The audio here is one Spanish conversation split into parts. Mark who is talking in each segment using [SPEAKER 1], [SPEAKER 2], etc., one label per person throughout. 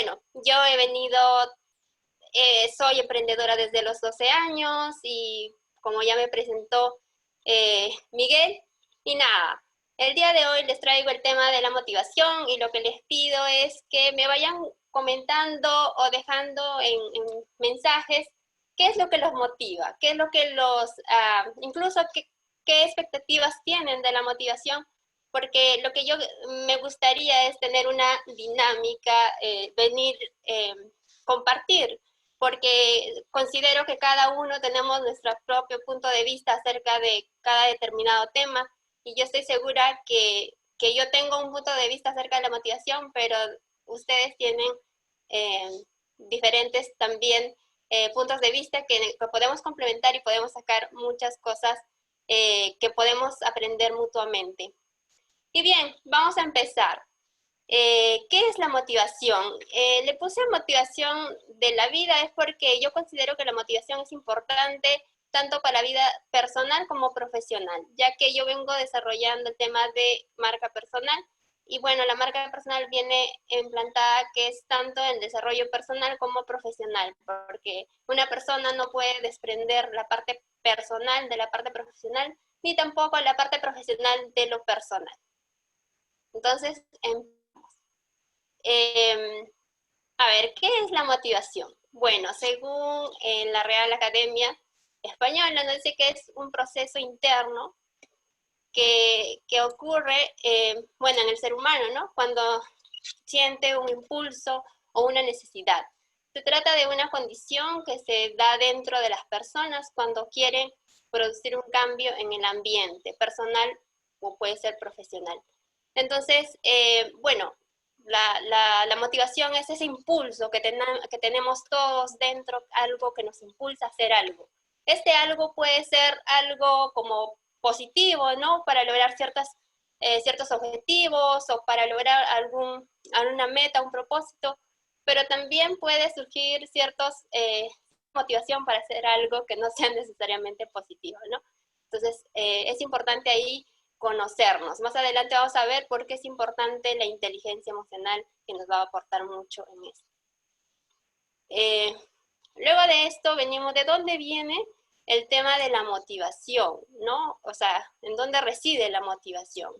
[SPEAKER 1] bueno, yo soy emprendedora desde los 12 años y como ya me presentó Miguel, y nada, el día de hoy les traigo el tema de la motivación y lo que les pido es que me vayan comentando o dejando en mensajes qué es lo que los motiva, qué es lo que incluso qué expectativas tienen de la motivación, porque lo que yo me gustaría es tener una dinámica, compartir, porque considero que cada uno tenemos nuestro propio punto de vista acerca de cada determinado tema, y yo estoy segura que yo tengo un punto de vista acerca de la motivación, pero ustedes tienen eh, diferentes también puntos de vista que podemos complementar y podemos sacar muchas cosas que podemos aprender mutuamente. Y bien, vamos a empezar. ¿Qué es la motivación? Le puse motivación de la vida es porque yo considero que la motivación es importante tanto para la vida personal como profesional, ya que yo vengo desarrollando el tema de marca personal y bueno, la marca personal viene implantada que es tanto en desarrollo personal como profesional, porque una persona no puede desprender la parte personal de la parte profesional, ni tampoco la parte profesional de lo personal. Entonces, a ver, ¿qué es la motivación? Bueno, según la Real Academia Española, nos dice que es un proceso interno que ocurre, bueno, en el ser humano, ¿no? Cuando siente un impulso o una necesidad. Se trata de una condición que se da dentro de las personas cuando quieren producir un cambio en el ambiente personal o puede ser profesional. Entonces, bueno, la motivación es ese impulso que tenemos todos dentro, algo que nos impulsa a hacer algo. Este algo puede ser algo como positivo, ¿no? Para lograr ciertos objetivos o para lograr alguna meta, un propósito, pero también puede surgir motivación para hacer algo que no sea necesariamente positivo, ¿no? Entonces, es importante ahí conocernos. Más adelante vamos a ver por qué es importante la inteligencia emocional, que nos va a aportar mucho en esto. Luego de esto venimos de dónde viene el tema de la motivación, ¿no? O sea, ¿en dónde reside la motivación?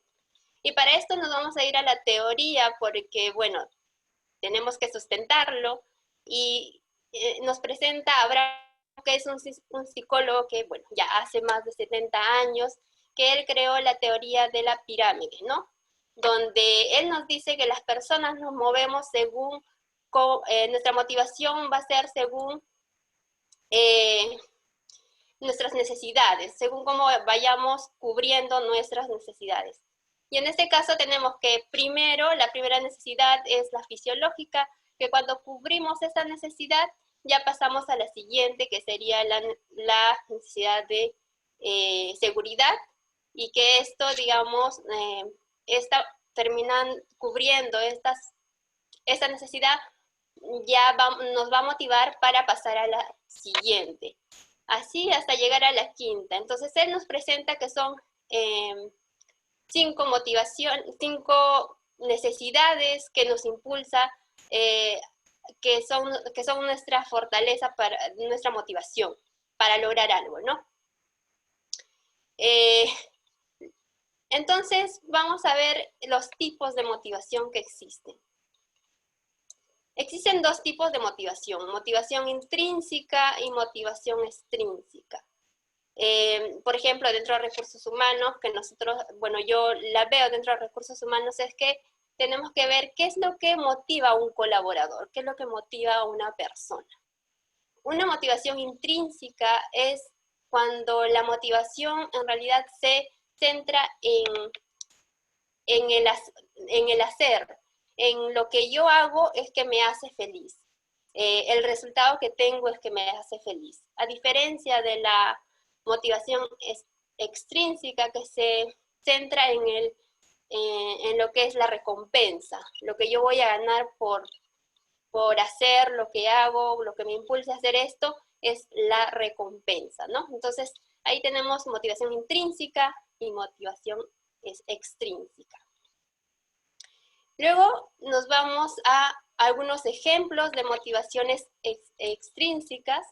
[SPEAKER 1] Y para esto nos vamos a ir a la teoría porque, bueno, tenemos que sustentarlo y nos presenta Abraham, que es un psicólogo que, bueno, ya hace más de 70 años, que él creó la teoría de la pirámide, ¿no? Donde él nos dice que las personas nos movemos según, nuestra motivación va a ser según nuestras necesidades, según cómo vayamos cubriendo nuestras necesidades. Y en este caso tenemos que la primera necesidad es la fisiológica, que cuando cubrimos esa necesidad ya pasamos a la siguiente, que sería la necesidad de seguridad, y que esto, digamos, terminan cubriendo esta necesidad, nos va a motivar para pasar a la siguiente. Así hasta llegar a la quinta. Entonces él nos presenta que son 5 necesidades que nos impulsa, que son nuestra fortaleza, nuestra motivación para lograr algo, ¿no? Entonces vamos a ver los tipos de motivación que existen. Existen 2 tipos de motivación intrínseca y motivación extrínseca. Por ejemplo, dentro de recursos humanos, que yo la veo dentro de recursos humanos, es que tenemos que ver qué es lo que motiva a un colaborador, qué es lo que motiva a una persona. Una motivación intrínseca es cuando la motivación en realidad se centra en el hacer, en lo que yo hago es que me hace feliz. El resultado que tengo es que me hace feliz. A diferencia de la motivación extrínseca, que se centra en lo que es la recompensa, lo que yo voy a ganar por hacer lo que hago, lo que me impulsa a hacer esto, es la recompensa, ¿no? Entonces, ahí tenemos motivación intrínseca y motivación extrínseca. Luego nos vamos a algunos ejemplos de motivaciones extrínsecas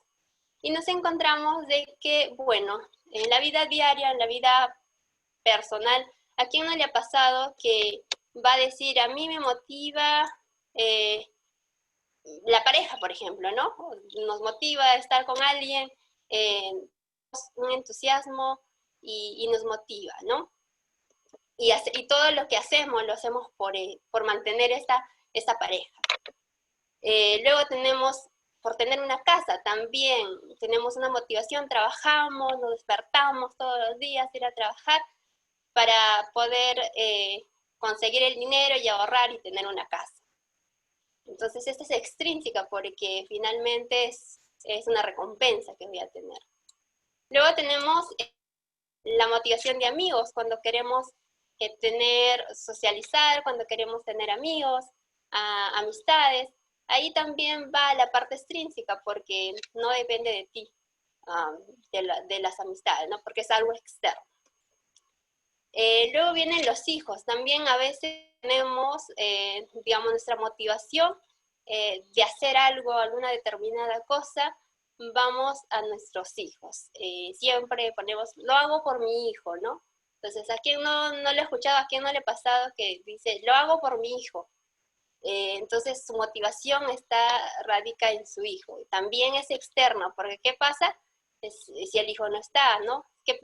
[SPEAKER 1] y nos encontramos de que, bueno, en la vida diaria, en la vida personal, ¿a quién no le ha pasado que va a decir, a mí me motiva la pareja, por ejemplo, ¿no? Nos motiva a estar con alguien, un entusiasmo y nos motiva, ¿no? Y todo lo que hacemos, lo hacemos por mantener esta pareja. Luego tenemos, por tener una casa, también tenemos una motivación, trabajamos, nos despertamos todos los días, ir a trabajar para poder conseguir el dinero y ahorrar y tener una casa. Entonces, esta es extrínseca porque finalmente es una recompensa que voy a tener. Luego tenemos la motivación de amigos, cuando queremos socializar, cuando queremos tener amigos, amistades. Ahí también va la parte extrínseca porque no depende de ti, de las amistades, ¿no? Porque es algo externo. Luego vienen los hijos. También a veces tenemos, digamos, nuestra motivación de hacer algo, alguna determinada cosa, vamos a nuestros hijos. Siempre ponemos, lo hago por mi hijo, ¿no? Entonces, ¿a quién no le he escuchado, a quién no le ha pasado que dice, lo hago por mi hijo? Entonces, su motivación radica en su hijo. También es externo, porque ¿qué pasa si el hijo no está, ¿no? ¿Qué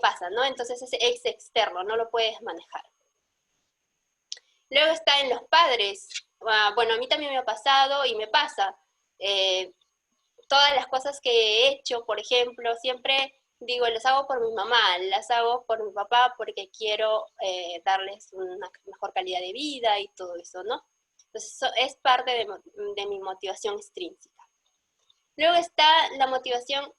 [SPEAKER 1] pasa, no? Entonces, es externo, no lo puedes manejar. Luego está en los padres. Bueno, a mí también me ha pasado y me pasa. Todas las cosas que he hecho, por ejemplo, siempre digo, las hago por mi mamá, las hago por mi papá porque quiero darles una mejor calidad de vida y todo eso, ¿no? Entonces, eso es parte de mi motivación extrínseca. Luego está la motivación,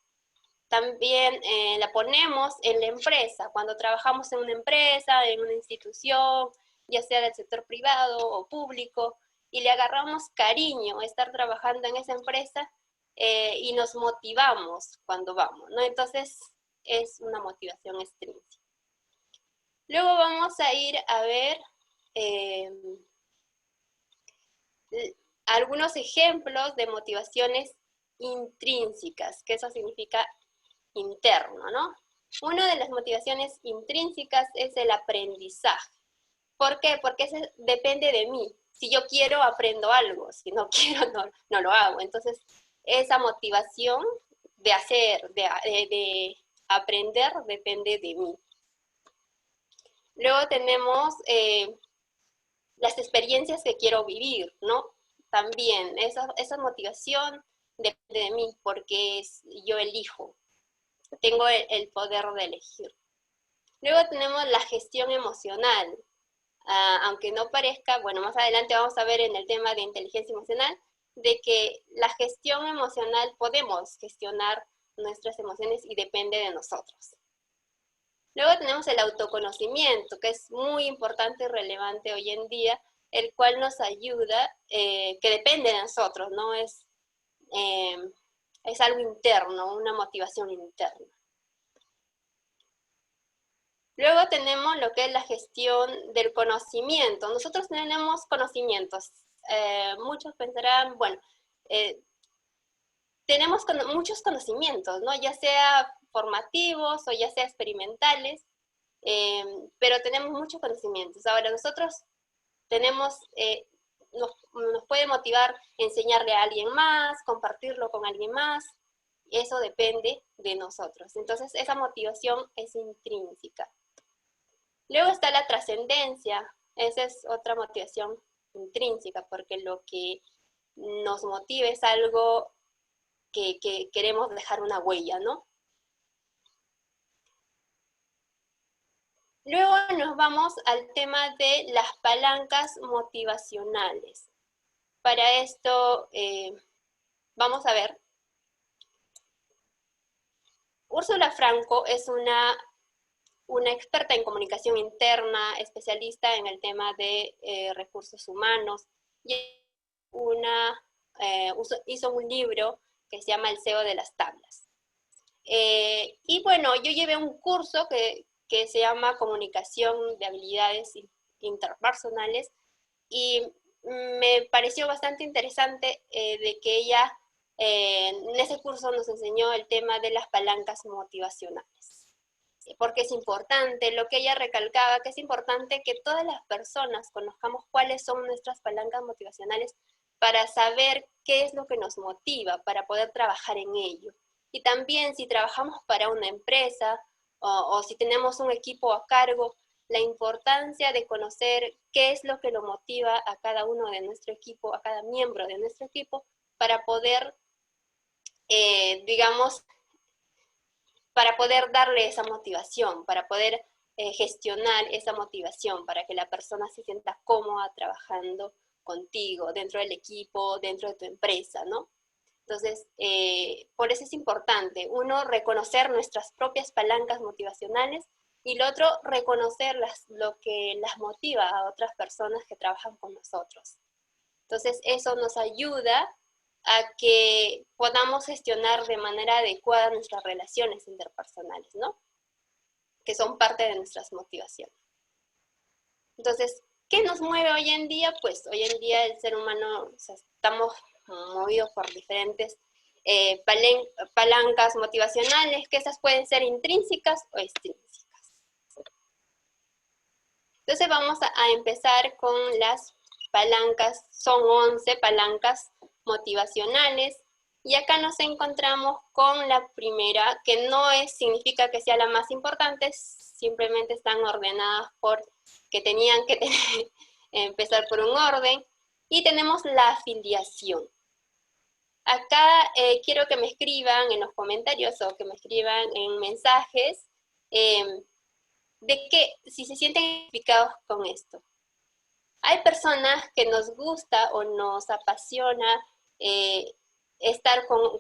[SPEAKER 1] también la ponemos en la empresa, cuando trabajamos en una empresa, en una institución, ya sea del sector privado o público, y le agarramos cariño a estar trabajando en esa empresa, y nos motivamos cuando vamos, ¿no? Entonces, es una motivación extrínseca. Luego vamos a ir a ver algunos ejemplos de motivaciones intrínsecas, que eso significa interno, ¿no? Una de las motivaciones intrínsecas es el aprendizaje. ¿Por qué? Porque eso depende de mí. Si yo quiero, aprendo algo. Si no quiero, no lo hago. Entonces, esa motivación de hacer, de aprender, depende de mí. Luego tenemos las experiencias que quiero vivir, ¿no? También, esa motivación depende de mí, porque yo elijo. Tengo el poder de elegir. Luego tenemos la gestión emocional. Aunque no parezca, bueno, más adelante vamos a ver en el tema de inteligencia emocional, de que la gestión emocional podemos gestionar nuestras emociones y depende de nosotros. Luego tenemos el autoconocimiento, que es muy importante y relevante hoy en día, el cual nos ayuda, que depende de nosotros, ¿no? Es algo interno, una motivación interna. Luego tenemos lo que es la gestión del conocimiento. Nosotros tenemos conocimientos. Muchos pensarán, bueno, tenemos muchos conocimientos, ¿no? Ya sea formativos o ya sea experimentales, pero tenemos muchos conocimientos. Ahora, nosotros tenemos, nos puede motivar enseñarle a alguien más, compartirlo con alguien más, eso depende de nosotros. Entonces, esa motivación es intrínseca. Luego está la trascendencia, esa es otra motivación intrínseca, porque lo que nos motiva es algo que queremos dejar una huella, ¿no? Luego nos vamos al tema de las palancas motivacionales. Para esto, vamos a ver. Úrsula Franco es una experta en comunicación interna, especialista en el tema de recursos humanos, y hizo un libro que se llama El SEO de las tablas. Y bueno, yo llevé un curso que se llama Comunicación de Habilidades Interpersonales, y me pareció bastante interesante de que ella en ese curso nos enseñó el tema de las palancas motivacionales. Porque es importante, lo que ella recalcaba, que es importante que todas las personas conozcamos cuáles son nuestras palancas motivacionales para saber qué es lo que nos motiva, para poder trabajar en ello. Y también si trabajamos para una empresa o si tenemos un equipo a cargo, la importancia de conocer qué es lo que lo motiva a cada uno de nuestro equipo, a cada miembro de nuestro equipo, para poder, digamos, para poder darle esa motivación, para poder gestionar esa motivación, para que la persona se sienta cómoda trabajando contigo, dentro del equipo, dentro de tu empresa, ¿no? Entonces, por eso es importante, uno, reconocer nuestras propias palancas motivacionales y lo otro, reconocer lo que las motiva a otras personas que trabajan con nosotros. Entonces, eso nos ayuda a que podamos gestionar de manera adecuada nuestras relaciones interpersonales, ¿no? Que son parte de nuestras motivaciones. Entonces, ¿qué nos mueve hoy en día? Pues hoy en día el ser humano, o sea, estamos movidos por diferentes palancas motivacionales, que esas pueden ser intrínsecas o extrínsecas. Entonces vamos a empezar con las palancas, son 11 palancas motivacionales, y acá nos encontramos con la primera, que no significa que sea la más importante, simplemente están ordenadas por que tenían que empezar por un orden, y tenemos la afiliación. Acá quiero que me escriban en los comentarios o que me escriban en mensajes de que si se sienten identificados con esto. Hay personas que nos gusta o nos apasiona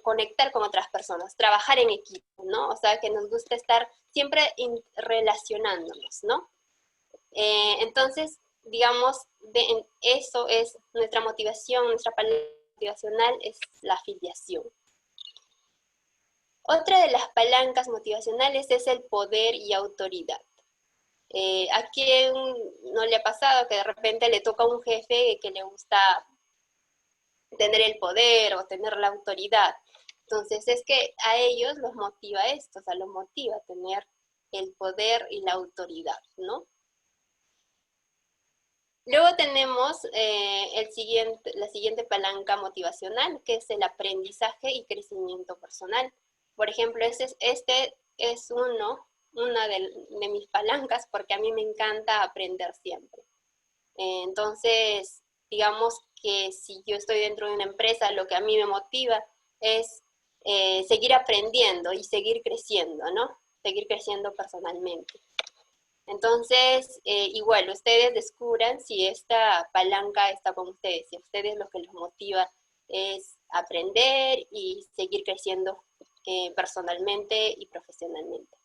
[SPEAKER 1] conectar con otras personas, trabajar en equipo, ¿no? O sea, que nos gusta estar siempre relacionándonos, ¿no? Entonces, digamos, eso es nuestra motivación, nuestra palabra motivacional es la afiliación. Otra de las palancas motivacionales es el poder y autoridad. ¿A quién no le ha pasado que de repente le toca a un jefe que le gusta tener el poder o tener la autoridad? Entonces es que a ellos los motiva esto, o sea, los motiva tener el poder y la autoridad, ¿no? Luego tenemos la siguiente palanca motivacional, que es el aprendizaje y crecimiento personal. Por ejemplo, este es una de mis palancas, porque a mí me encanta aprender siempre. Entonces, digamos que si yo estoy dentro de una empresa, lo que a mí me motiva es seguir aprendiendo y seguir creciendo, ¿no? Seguir creciendo personalmente. Entonces, igual, ustedes descubran si esta palanca está con ustedes, si a ustedes lo que los motiva es aprender y seguir creciendo personalmente y profesionalmente.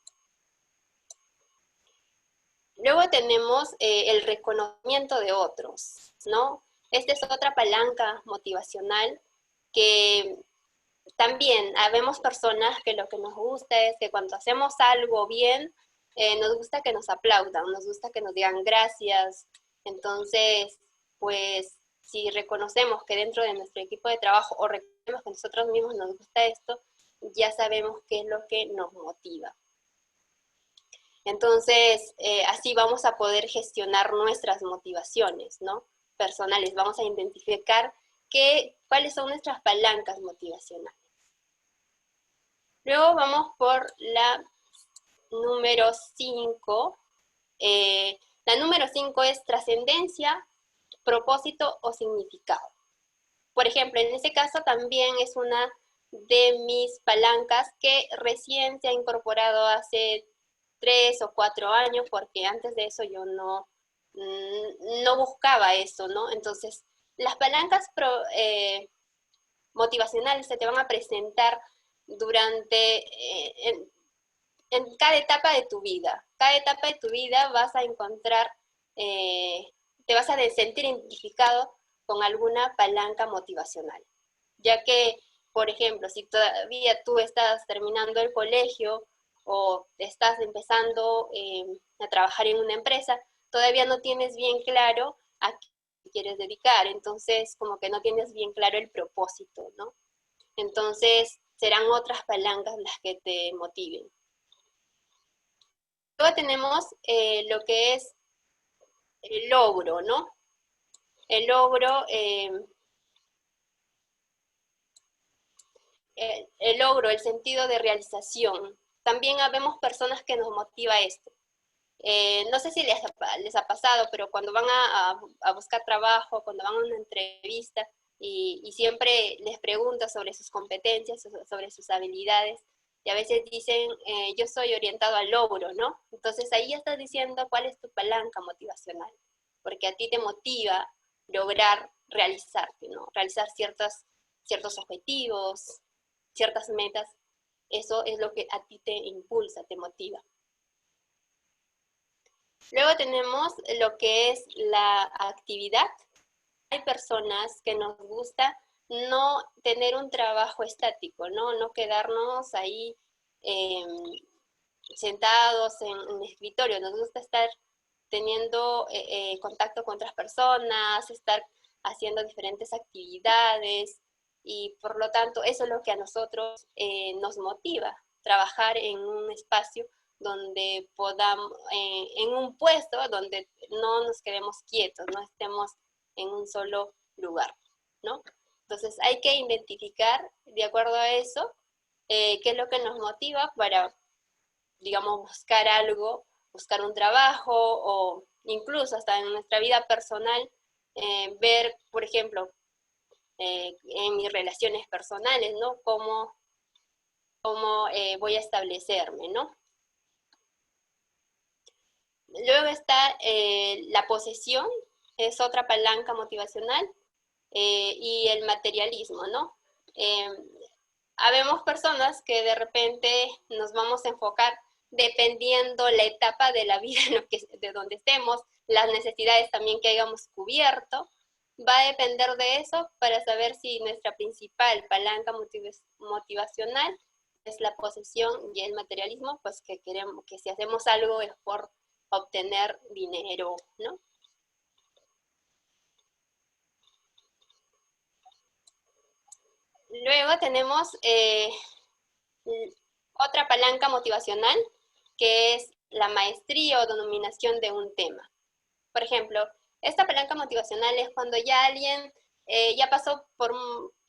[SPEAKER 1] Luego tenemos el reconocimiento de otros, ¿no? Esta es otra palanca motivacional que también habemos personas que lo que nos gusta es que cuando hacemos algo bien, nos gusta que nos aplaudan, nos gusta que nos digan gracias. Entonces, pues, si reconocemos que dentro de nuestro equipo de trabajo o reconocemos que nosotros mismos nos gusta esto, ya sabemos qué es lo que nos motiva. Entonces, así vamos a poder gestionar nuestras motivaciones, ¿no? Personales. Vamos a identificar cuáles son nuestras palancas motivacionales. Luego vamos por la número 5. La número 5 es trascendencia, propósito o significado. Por ejemplo, en este caso también es una de mis palancas que recién se ha incorporado hace 3 o 4 años, porque antes de eso yo no buscaba eso, ¿no? Entonces, las palancas motivacionales se te van a presentar durante, en cada etapa de tu vida. Cada etapa de tu vida vas a encontrar, te vas a sentir identificado con alguna palanca motivacional. Ya que, por ejemplo, si todavía tú estás terminando el colegio o estás empezando a trabajar en una empresa, todavía no tienes bien claro a qué quieres dedicar, entonces como que no tienes bien claro el propósito, ¿no? Entonces serán otras palancas las que te motiven. Luego tenemos lo que es el logro, ¿no? El logro, el sentido de realización. También habemos personas que nos motiva esto. No sé si les ha pasado, pero cuando van a buscar trabajo, cuando van a una entrevista y siempre les preguntan sobre sus competencias, sobre sus habilidades, y a veces dicen, yo soy orientado al logro, ¿no? Entonces ahí ya estás diciendo cuál es tu palanca motivacional, porque a ti te motiva lograr realizarte, ¿no? Realizar ciertos objetivos, ciertas metas. Eso es lo que a ti te impulsa, te motiva. Luego tenemos lo que es la actividad. Hay personas que nos gusta no tener un trabajo estático, no quedarnos ahí sentados en un escritorio. Nos gusta estar teniendo contacto con otras personas, estar haciendo diferentes actividades y por lo tanto eso es lo que a nosotros nos motiva, trabajar en un espacio donde podamos, en un puesto donde no nos quedemos quietos, no estemos en un solo lugar, ¿no? Entonces hay que identificar, de acuerdo a eso, qué es lo que nos motiva para, digamos, buscar algo, buscar un trabajo o incluso hasta en nuestra vida personal, ver, por ejemplo, en mis relaciones personales, ¿no? Cómo voy a establecerme, ¿no? Luego está la posesión, es otra palanca motivacional, y el materialismo, ¿no? Habemos personas que de repente nos vamos a enfocar dependiendo la etapa de la vida de donde estemos, las necesidades también que hayamos cubierto, va a depender de eso para saber si nuestra principal palanca motivacional es la posesión y el materialismo, pues que queremos que si hacemos algo es por obtener dinero, ¿no? Luego tenemos otra palanca motivacional, que es la maestría o dominación de un tema. Por ejemplo, esta palanca motivacional es cuando ya alguien ya pasó por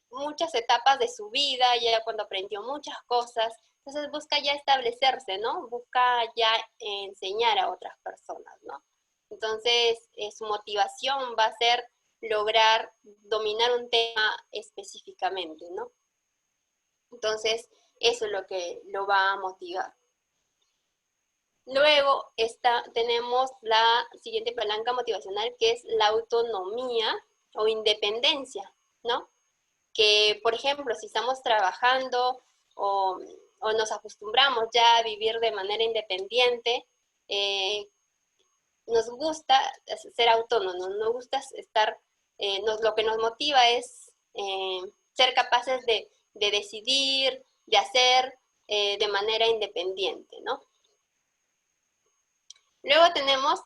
[SPEAKER 1] muchas etapas de su vida, ya cuando aprendió muchas cosas, entonces busca ya establecerse, ¿no? Busca ya enseñar a otras personas, ¿no? Entonces, su motivación va a ser lograr dominar un tema específicamente, ¿no? Entonces, eso es lo que lo va a motivar. Luego tenemos la siguiente palanca motivacional, que es la autonomía o independencia, ¿no? Que, por ejemplo, si estamos trabajando o nos acostumbramos ya a vivir de manera independiente, nos gusta ser autónomos, nos gusta estar, lo que nos motiva es ser capaces de decidir, de hacer de manera independiente, ¿no? Luego tenemos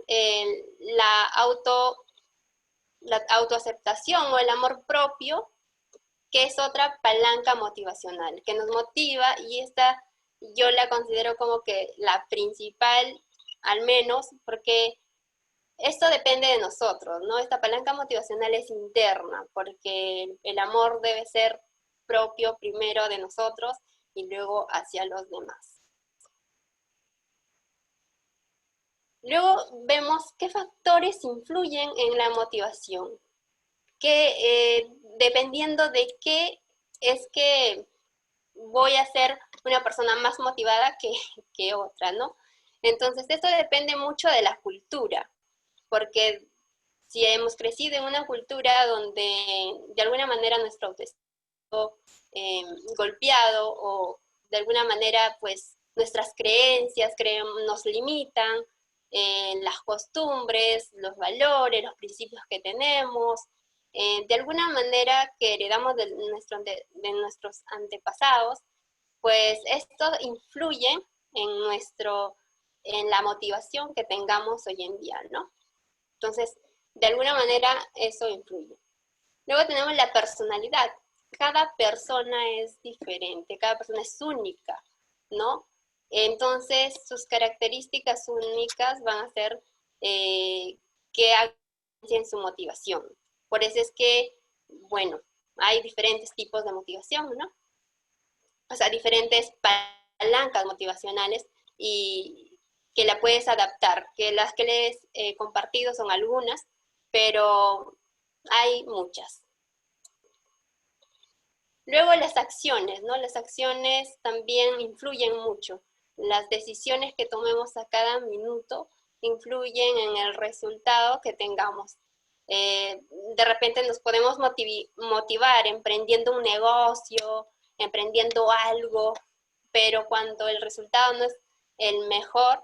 [SPEAKER 1] la autoaceptación o el amor propio, que es otra palanca motivacional, que nos motiva y esta yo la considero como que la principal, al menos, porque esto depende de nosotros, ¿no? Esta palanca motivacional es interna, porque el amor debe ser propio primero de nosotros y luego hacia los demás. Luego vemos qué factores influyen en la motivación, que dependiendo de qué es que voy a ser una persona más motivada que otra, ¿no? Entonces, esto depende mucho de la cultura, porque si hemos crecido en una cultura donde de alguna manera nuestro autoestima golpeado o de alguna manera pues nuestras creencias nos limitan, las costumbres, los valores, los principios que tenemos, de alguna manera que heredamos de nuestros antepasados, pues esto influye en la motivación que tengamos hoy en día, ¿no? Entonces, de alguna manera eso influye. Luego tenemos la personalidad. Cada persona es diferente, cada persona es única, ¿no? Entonces, sus características únicas van a ser que hagan su motivación. Por eso es que, bueno, hay diferentes tipos de motivación, ¿no? O sea, diferentes palancas motivacionales y que la puedes adaptar, que las que les he compartido son algunas, pero hay muchas. Luego las acciones, ¿no? Las acciones también influyen mucho. Las decisiones que tomemos a cada minuto influyen en el resultado que tengamos. De repente nos podemos motivar emprendiendo un negocio, emprendiendo algo, pero cuando el resultado no es el mejor,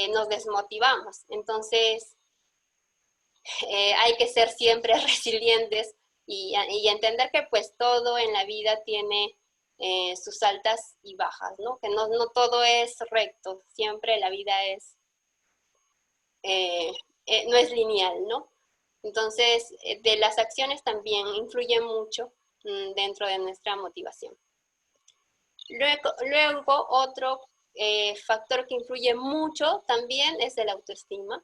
[SPEAKER 1] nos desmotivamos. Entonces, hay que ser siempre resilientes y entender que pues todo en la vida tiene sus altas y bajas, ¿no? Que no todo es recto, siempre la vida es, no es lineal, ¿no? Entonces, de las acciones también influyen mucho dentro de nuestra motivación. Luego otro factor que influye mucho también es el autoestima.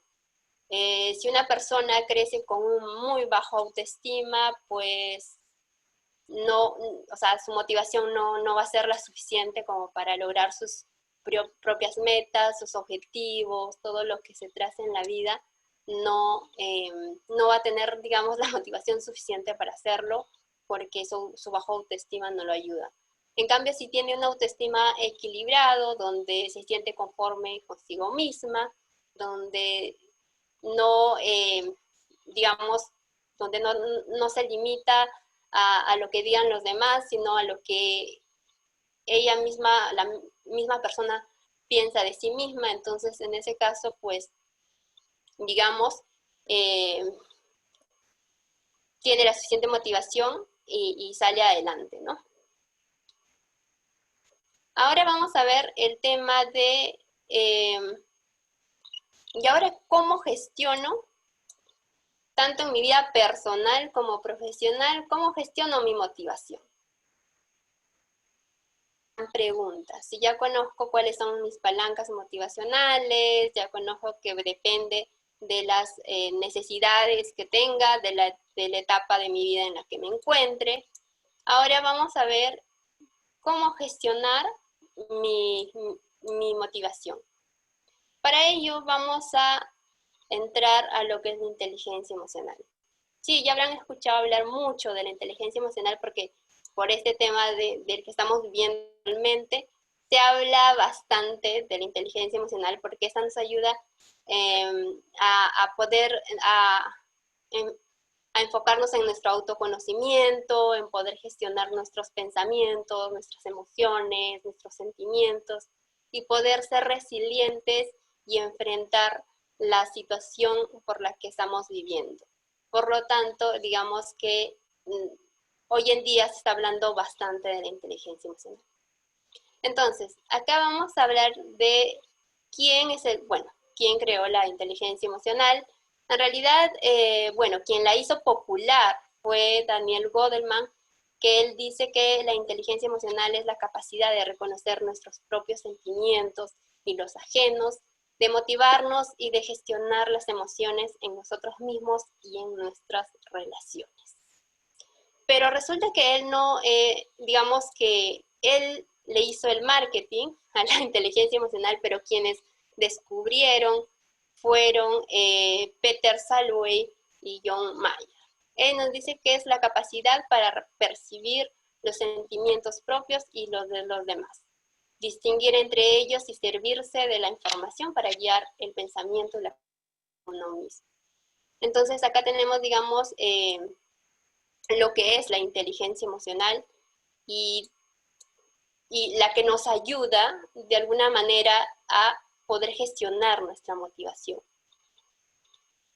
[SPEAKER 1] Si una persona crece con un muy bajo autoestima, pues no, o sea, su motivación no va a ser la suficiente como para lograr sus propias metas, sus objetivos, todo lo que se trace en la vida, no va a tener, digamos, la motivación suficiente para hacerlo porque su bajo autoestima no lo ayuda. En cambio, si tiene una autoestima equilibrado, donde se siente conforme consigo misma, donde no, digamos, donde no se limita a lo que digan los demás, sino a lo que ella misma, la misma persona piensa de sí misma. Entonces, en ese caso, pues, digamos, tiene la suficiente motivación y sale adelante, ¿no? Ahora vamos a ver el tema de, y ahora, ¿cómo gestiono tanto en mi vida personal como profesional, cómo gestiono mi motivación? Pregunta, si ya conozco cuáles son mis palancas motivacionales, ya conozco que depende de las necesidades que tenga, de la etapa de mi vida en la que me encuentre. Ahora vamos a ver cómo gestionar mi motivación. Para ello vamos a entrar a lo que es la inteligencia emocional. Sí, ya habrán escuchado hablar mucho de la inteligencia emocional porque por este tema del que estamos viviendo actualmente, se habla bastante de la inteligencia emocional porque esta nos ayuda a poder a enfocarnos en nuestro autoconocimiento, en poder gestionar nuestros pensamientos, nuestras emociones, nuestros sentimientos y poder ser resilientes y enfrentar la situación por la que estamos viviendo. Por lo tanto, digamos que hoy en día se está hablando bastante de la inteligencia emocional. Entonces, acá vamos a hablar de quién es quién creó la inteligencia emocional. En realidad, bueno, quien la hizo popular fue Daniel Goleman, que él dice que la inteligencia emocional es la capacidad de reconocer nuestros propios sentimientos y los ajenos, de motivarnos y de gestionar las emociones en nosotros mismos y en nuestras relaciones. Pero resulta que él no, digamos que él le hizo el marketing a la inteligencia emocional, pero quienes descubrieron fueron Peter Salovey y John Mayer. Él nos dice que es la capacidad para percibir los sentimientos propios y los de los demás, distinguir entre ellos y servirse de la información para guiar el pensamiento de uno mismo. Entonces acá tenemos, digamos, lo que es la inteligencia emocional y la que nos ayuda de alguna manera a poder gestionar nuestra motivación.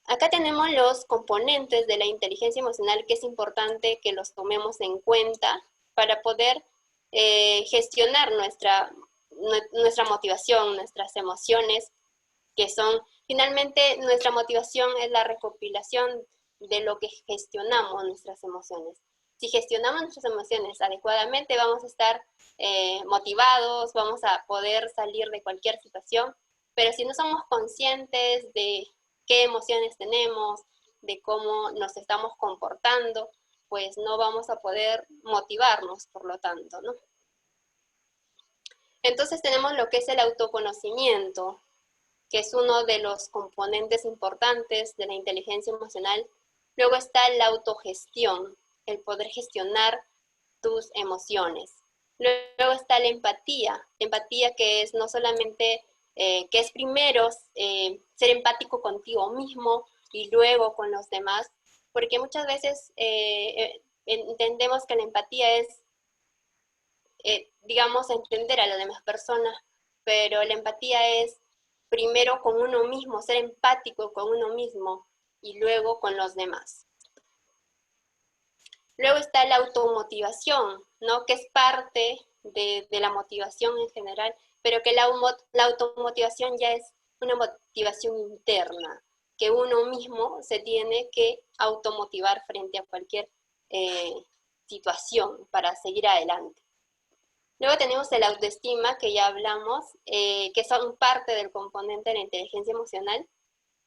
[SPEAKER 1] Acá tenemos los componentes de la inteligencia emocional que es importante que los tomemos en cuenta para poder gestionar nuestra motivación, nuestras emociones, que son Finalmente, nuestra motivación es la recopilación de lo que gestionamos nuestras emociones. Si gestionamos nuestras emociones adecuadamente, vamos a estar motivados, vamos a poder salir de cualquier situación, pero si no somos conscientes de qué emociones tenemos, de cómo nos estamos comportando, pues no vamos a poder motivarnos, por lo tanto, ¿no? Entonces tenemos lo que es el autoconocimiento, que es uno de los componentes importantes de la inteligencia emocional. Luego está la autogestión, el poder gestionar tus emociones. Luego está la empatía que es no solamente, que es primero ser empático contigo mismo y luego con los demás, porque muchas veces entendemos que la empatía es, digamos, entender a las demás personas, pero la empatía es primero con uno mismo, ser empático con uno mismo y luego con los demás. Luego está la automotivación, ¿no? Que es parte de la motivación en general, pero que la automotivación ya es una motivación interna, que uno mismo se tiene que automotivar frente a cualquier situación para seguir adelante. Luego tenemos el autoestima, que ya hablamos, que son parte del componente de la inteligencia emocional.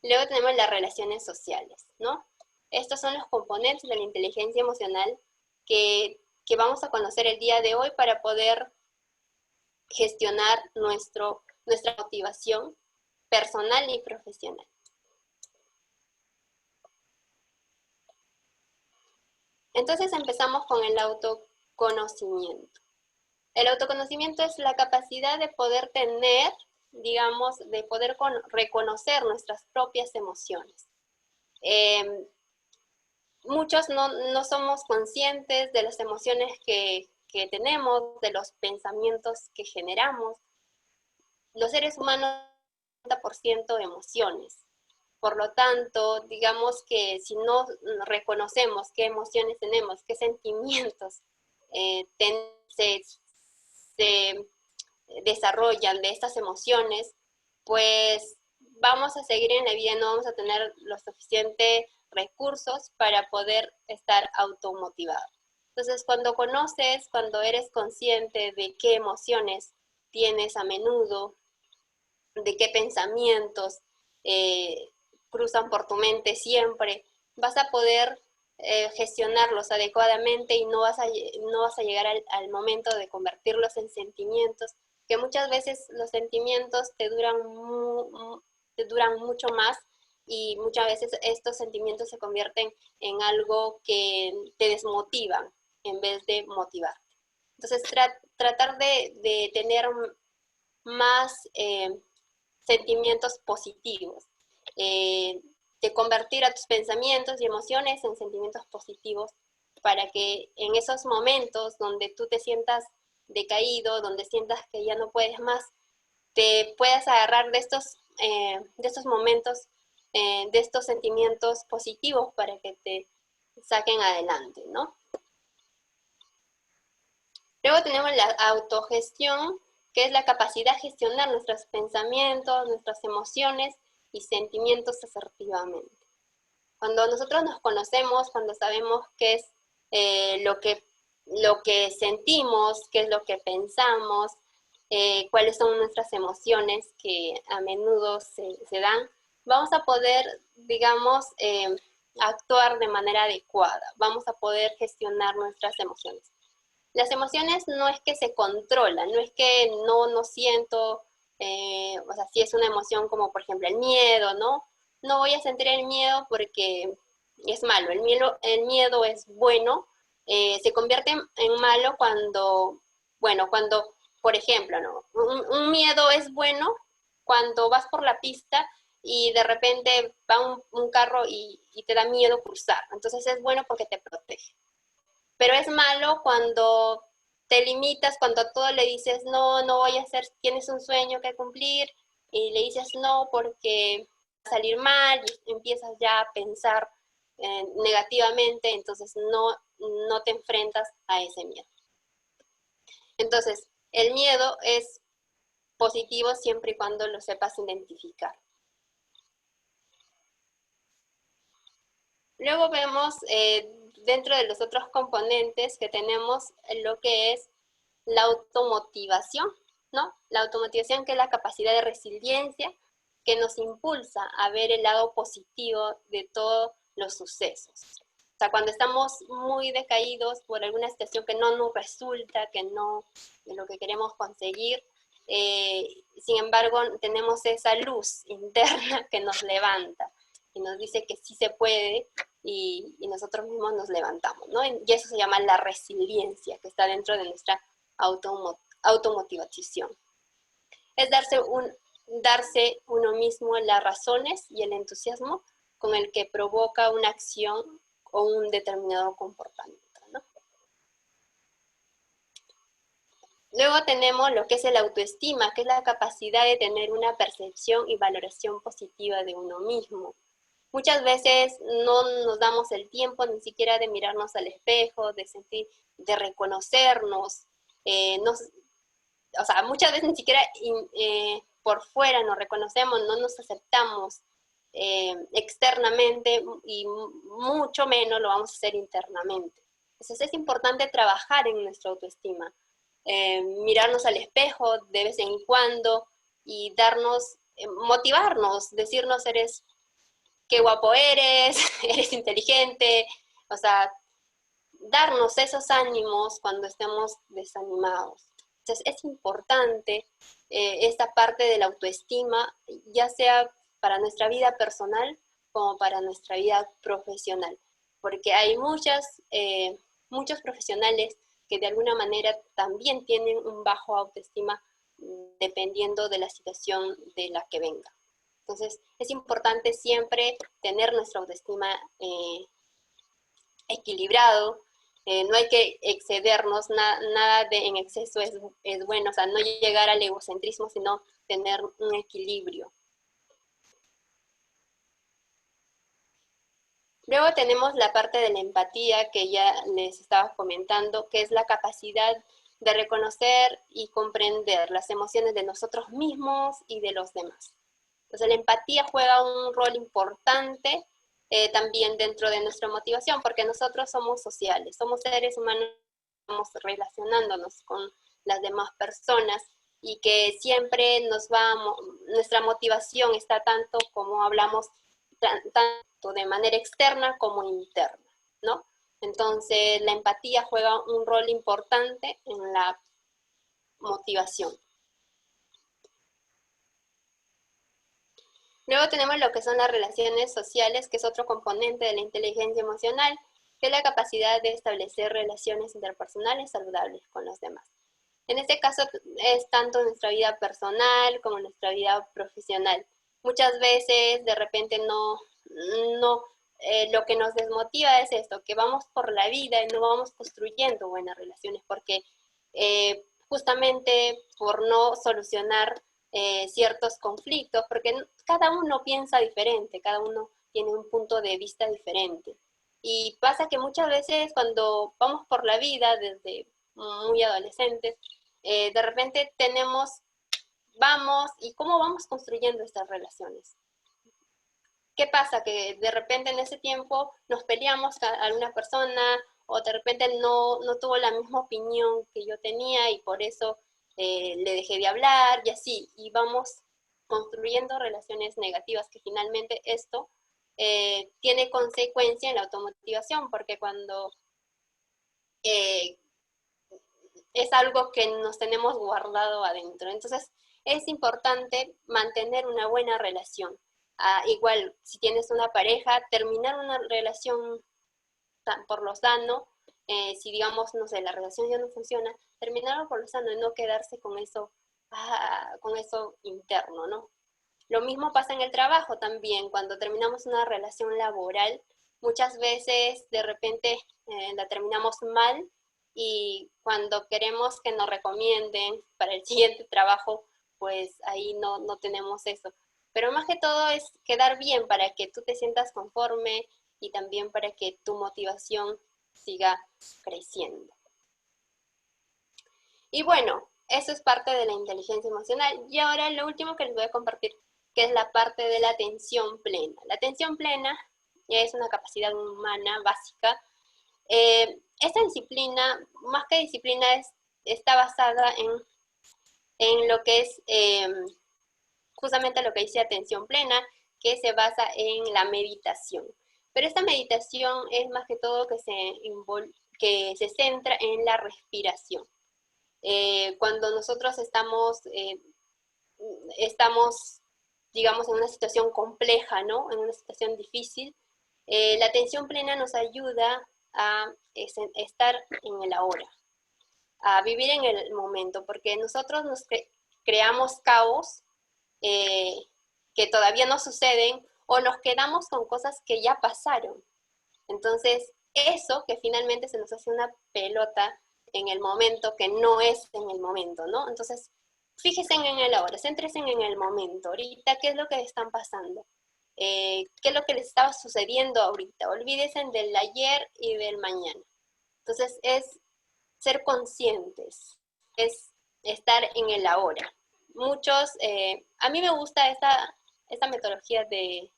[SPEAKER 1] Luego tenemos las relaciones sociales, ¿no? Estos son los componentes de la inteligencia emocional que vamos a conocer el día de hoy para poder gestionar nuestra motivación personal y profesional. Entonces empezamos con el autoconocimiento. El autoconocimiento es la capacidad de poder tener, digamos, de poder reconocer nuestras propias emociones. Muchos no somos conscientes de las emociones que tenemos, de los pensamientos que generamos. Los seres humanos son 90% emociones. Por lo tanto, digamos que si no reconocemos qué emociones tenemos, qué sentimientos se desarrollan de estas emociones, pues vamos a seguir en la vida, no vamos a tener los suficientes recursos para poder estar automotivados. Entonces, cuando conoces, cuando eres consciente de qué emociones tienes a menudo, de qué pensamientos cruzan por tu mente siempre, vas a poder gestionarlos adecuadamente y no vas a llegar al momento de convertirlos en sentimientos, que muchas veces los sentimientos te duran mucho más y muchas veces estos sentimientos se convierten en algo que te desmotivan en vez de motivar. Entonces, tratar de tener más sentimientos positivos, de convertir a tus pensamientos y emociones en sentimientos positivos para que en esos momentos donde tú te sientas decaído, donde sientas que ya no puedes más, te puedas agarrar de estos momentos, de estos sentimientos positivos para que te saquen adelante, ¿no? Luego tenemos la autogestión, que es la capacidad de gestionar nuestros pensamientos, nuestras emociones y sentimientos asertivamente. Cuando nosotros nos conocemos, cuando sabemos qué es lo que sentimos, qué es lo que pensamos, cuáles son nuestras emociones que a menudo se dan, vamos a poder, digamos, actuar de manera adecuada, vamos a poder gestionar nuestras emociones. Las emociones no es que se controlan, no es que no siento, o sea, si es una emoción como por ejemplo el miedo, ¿no? No voy a sentir el miedo porque es malo, el miedo es bueno, se convierte en malo cuando, bueno, cuando, por ejemplo, ¿no? Un miedo es bueno cuando vas por la pista y de repente va un carro y te da miedo cruzar, entonces es bueno porque te protege. Pero es malo cuando te limitas, cuando a todo le dices, no voy a hacer, tienes un sueño que cumplir, y le dices no porque va a salir mal, y empiezas ya a pensar negativamente, entonces no te enfrentas a ese miedo. Entonces, el miedo es positivo siempre y cuando lo sepas identificar. Luego vemos dentro de los otros componentes que tenemos lo que es la automotivación, ¿no? La automotivación, que es la capacidad de resiliencia que nos impulsa a ver el lado positivo de todos los sucesos. O sea, cuando estamos muy decaídos por alguna situación que no nos resulta, que no es lo que queremos conseguir, sin embargo, tenemos esa luz interna que nos levanta y nos dice que sí se puede, y nosotros mismos nos levantamos, ¿no? Y eso se llama la resiliencia, que está dentro de nuestra automotivación. Es darse uno mismo las razones y el entusiasmo con el que provoca una acción o un determinado comportamiento, ¿no? Luego tenemos lo que es el autoestima, que es la capacidad de tener una percepción y valoración positiva de uno mismo. Muchas veces no nos damos el tiempo ni siquiera de mirarnos al espejo, de sentir, de reconocernos. O sea, muchas veces ni siquiera por fuera nos reconocemos, no nos aceptamos externamente, y mucho menos lo vamos a hacer internamente. Entonces es importante trabajar en nuestra autoestima, mirarnos al espejo de vez en cuando y darnos, motivarnos, decirnos qué guapo eres, eres inteligente, o sea, darnos esos ánimos cuando estemos desanimados. Entonces es importante esta parte de la autoestima, ya sea para nuestra vida personal como para nuestra vida profesional, porque hay muchos profesionales que de alguna manera también tienen un bajo autoestima dependiendo de la situación de la que venga. Entonces es importante siempre tener nuestra autoestima equilibrado. No hay que excedernos, nada en exceso es bueno, o sea, no llegar al egocentrismo, sino tener un equilibrio. Luego tenemos la parte de la empatía, que ya les estaba comentando, que es la capacidad de reconocer y comprender las emociones de nosotros mismos y de los demás. Entonces la empatía juega un rol importante también dentro de nuestra motivación, porque nosotros somos sociales, somos seres humanos, estamos relacionándonos con las demás personas, y que siempre nuestra motivación está tanto, como hablamos, tanto de manera externa como interna, ¿no? Entonces la empatía juega un rol importante en la motivación. Luego tenemos lo que son las relaciones sociales, que es otro componente de la inteligencia emocional, que es la capacidad de establecer relaciones interpersonales saludables con los demás. En este caso es tanto nuestra vida personal como nuestra vida profesional. Muchas veces de repente lo que nos desmotiva es esto, que vamos por la vida y no vamos construyendo buenas relaciones, porque justamente por no solucionar ciertos conflictos, porque cada uno piensa diferente, cada uno tiene un punto de vista diferente. Y pasa que muchas veces cuando vamos por la vida desde muy adolescentes, de repente vamos, y cómo vamos construyendo estas relaciones. ¿Qué pasa? Que de repente en ese tiempo nos peleamos con alguna persona, o de repente no tuvo la misma opinión que yo tenía, y por eso le dejé de hablar, y así, y vamos construyendo relaciones negativas, que finalmente esto tiene consecuencia en la automotivación, porque cuando es algo que nos tenemos guardado adentro. Entonces es importante mantener una buena relación. Igual, si tienes una pareja, terminar una relación por lo sano, si digamos, no sé, la relación ya no funciona, terminarlo por lo sano y no quedarse con eso interno, ¿no? Lo mismo pasa en el trabajo también. Cuando terminamos una relación laboral, muchas veces de repente la terminamos mal, y cuando queremos que nos recomienden para el siguiente trabajo, pues ahí no tenemos eso. Pero más que todo es quedar bien para que tú te sientas conforme, y también para que tu motivación siga creciendo. Y bueno, eso es parte de la inteligencia emocional. Y ahora lo último que les voy a compartir, que es la parte de la atención plena. La atención plena ya es una capacidad humana básica. Esta disciplina, más que disciplina, está basada en lo que es justamente lo que dice atención plena, que se basa en la meditación. Pero esta meditación es más que todo que se centra en la respiración. Cuando nosotros estamos, digamos, en una situación compleja, ¿no? En una situación difícil, la atención plena nos ayuda a estar en el ahora, a vivir en el momento, porque nosotros nos creamos caos que todavía no suceden, o nos quedamos con cosas que ya pasaron. Entonces, eso que finalmente se nos hace una pelota en el momento, que no es en el momento, ¿no? Entonces, fíjense en el ahora, céntrense en el momento, ahorita, ¿qué es lo que están pasando? ¿Qué es lo que les estaba sucediendo ahorita? Olvídense del ayer y del mañana. Entonces, es ser conscientes, es estar en el ahora. Muchos, a mí me gusta esta metodología de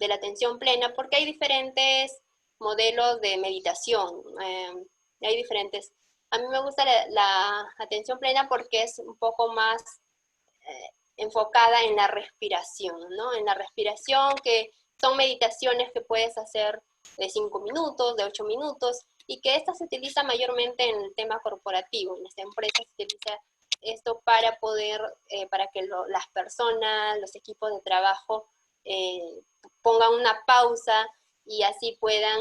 [SPEAKER 1] la atención plena porque hay diferentes modelos de meditación, hay diferentes. A mí me gusta la atención plena porque es un poco más enfocada en la respiración, ¿no? En la respiración, que son meditaciones que puedes hacer de 5 minutos, de 8 minutos, y que esta se utiliza mayormente en el tema corporativo. En las empresas se utiliza esto para poder, para que las personas, los equipos de trabajo pongan una pausa y así puedan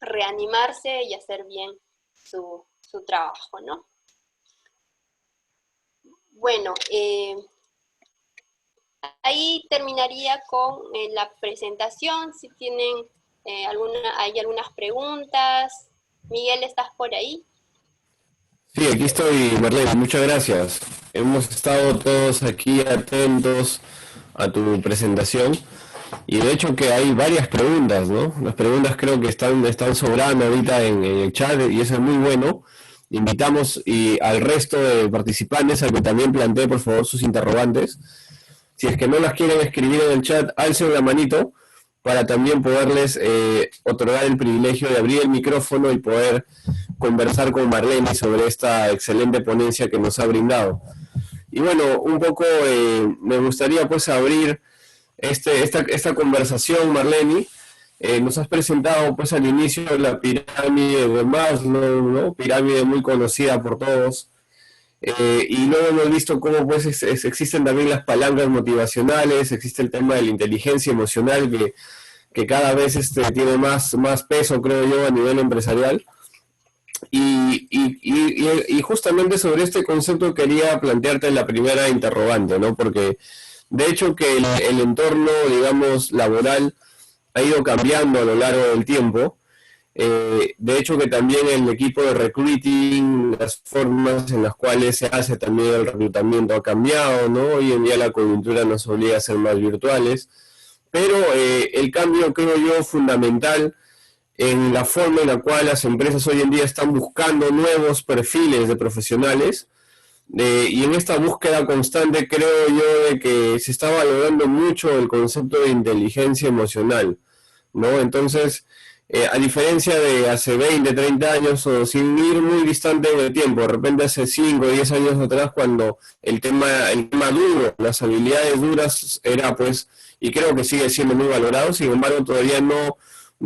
[SPEAKER 1] reanimarse y hacer bien su trabajo, ¿no? Bueno, ahí terminaría con la presentación. Si tienen hay algunas preguntas. Miguel, ¿estás por ahí?
[SPEAKER 2] Sí, aquí estoy, Marlene, muchas gracias. Hemos estado todos aquí atentos a tu presentación y de hecho que hay varias preguntas, ¿no? Las preguntas creo que están sobrando ahorita en el chat y eso es muy bueno. Invitamos al resto de participantes a que también planteen por favor sus interrogantes. Si es que no las quieren escribir en el chat, alcen la manito para también poderles otorgar el privilegio de abrir el micrófono y poder conversar con Marlene sobre esta excelente ponencia que nos ha brindado. Y bueno, un poco me gustaría pues abrir esta conversación, Marlene. Nos has presentado pues al inicio la pirámide de Maslow, ¿no? Pirámide muy conocida por todos. Y luego hemos visto cómo pues existen también las palancas motivacionales, existe el tema de la inteligencia emocional que cada vez tiene más peso, creo yo, a nivel empresarial. Y justamente sobre este concepto quería plantearte la primera interrogante, ¿no? Porque de hecho que el entorno, digamos, laboral ha ido cambiando a lo largo del tiempo. De hecho que también el equipo de recruiting, las formas en las cuales se hace también el reclutamiento ha cambiado, ¿no? Hoy en día la coyuntura nos obliga a ser más virtuales, pero el cambio creo yo fundamental en la forma en la cual las empresas hoy en día están buscando nuevos perfiles de profesionales y en esta búsqueda constante creo yo de que se está valorando mucho el concepto de inteligencia emocional, ¿no? Entonces, a diferencia de hace 20, 30 años, o sin ir muy distante en el tiempo, de repente hace 5 o 10 años atrás, cuando el tema duro, las habilidades duras, era pues, y creo que sigue siendo muy valorado, sin embargo todavía no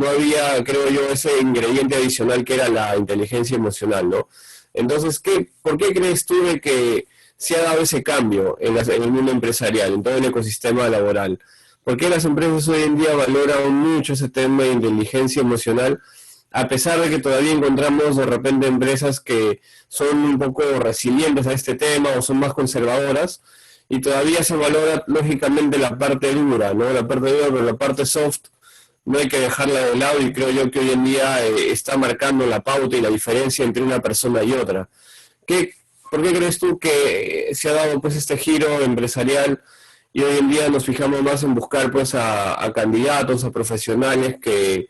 [SPEAKER 2] había, creo yo, ese ingrediente adicional que era la inteligencia emocional, ¿no? Entonces, ¿por qué crees tú de que se ha dado ese cambio en el mundo empresarial, en todo el ecosistema laboral? ¿Por qué las empresas hoy en día valoran mucho ese tema de inteligencia emocional, a pesar de que todavía encontramos de repente empresas que son un poco resilientes a este tema o son más conservadoras, y todavía se valora lógicamente la parte dura, ¿no? La parte dura, pero la parte soft no hay que dejarla de lado y creo yo que hoy en día está marcando la pauta y la diferencia entre una persona y otra. ¿Por qué crees tú que se ha dado pues este giro empresarial y hoy en día nos fijamos más en buscar pues a candidatos, a profesionales que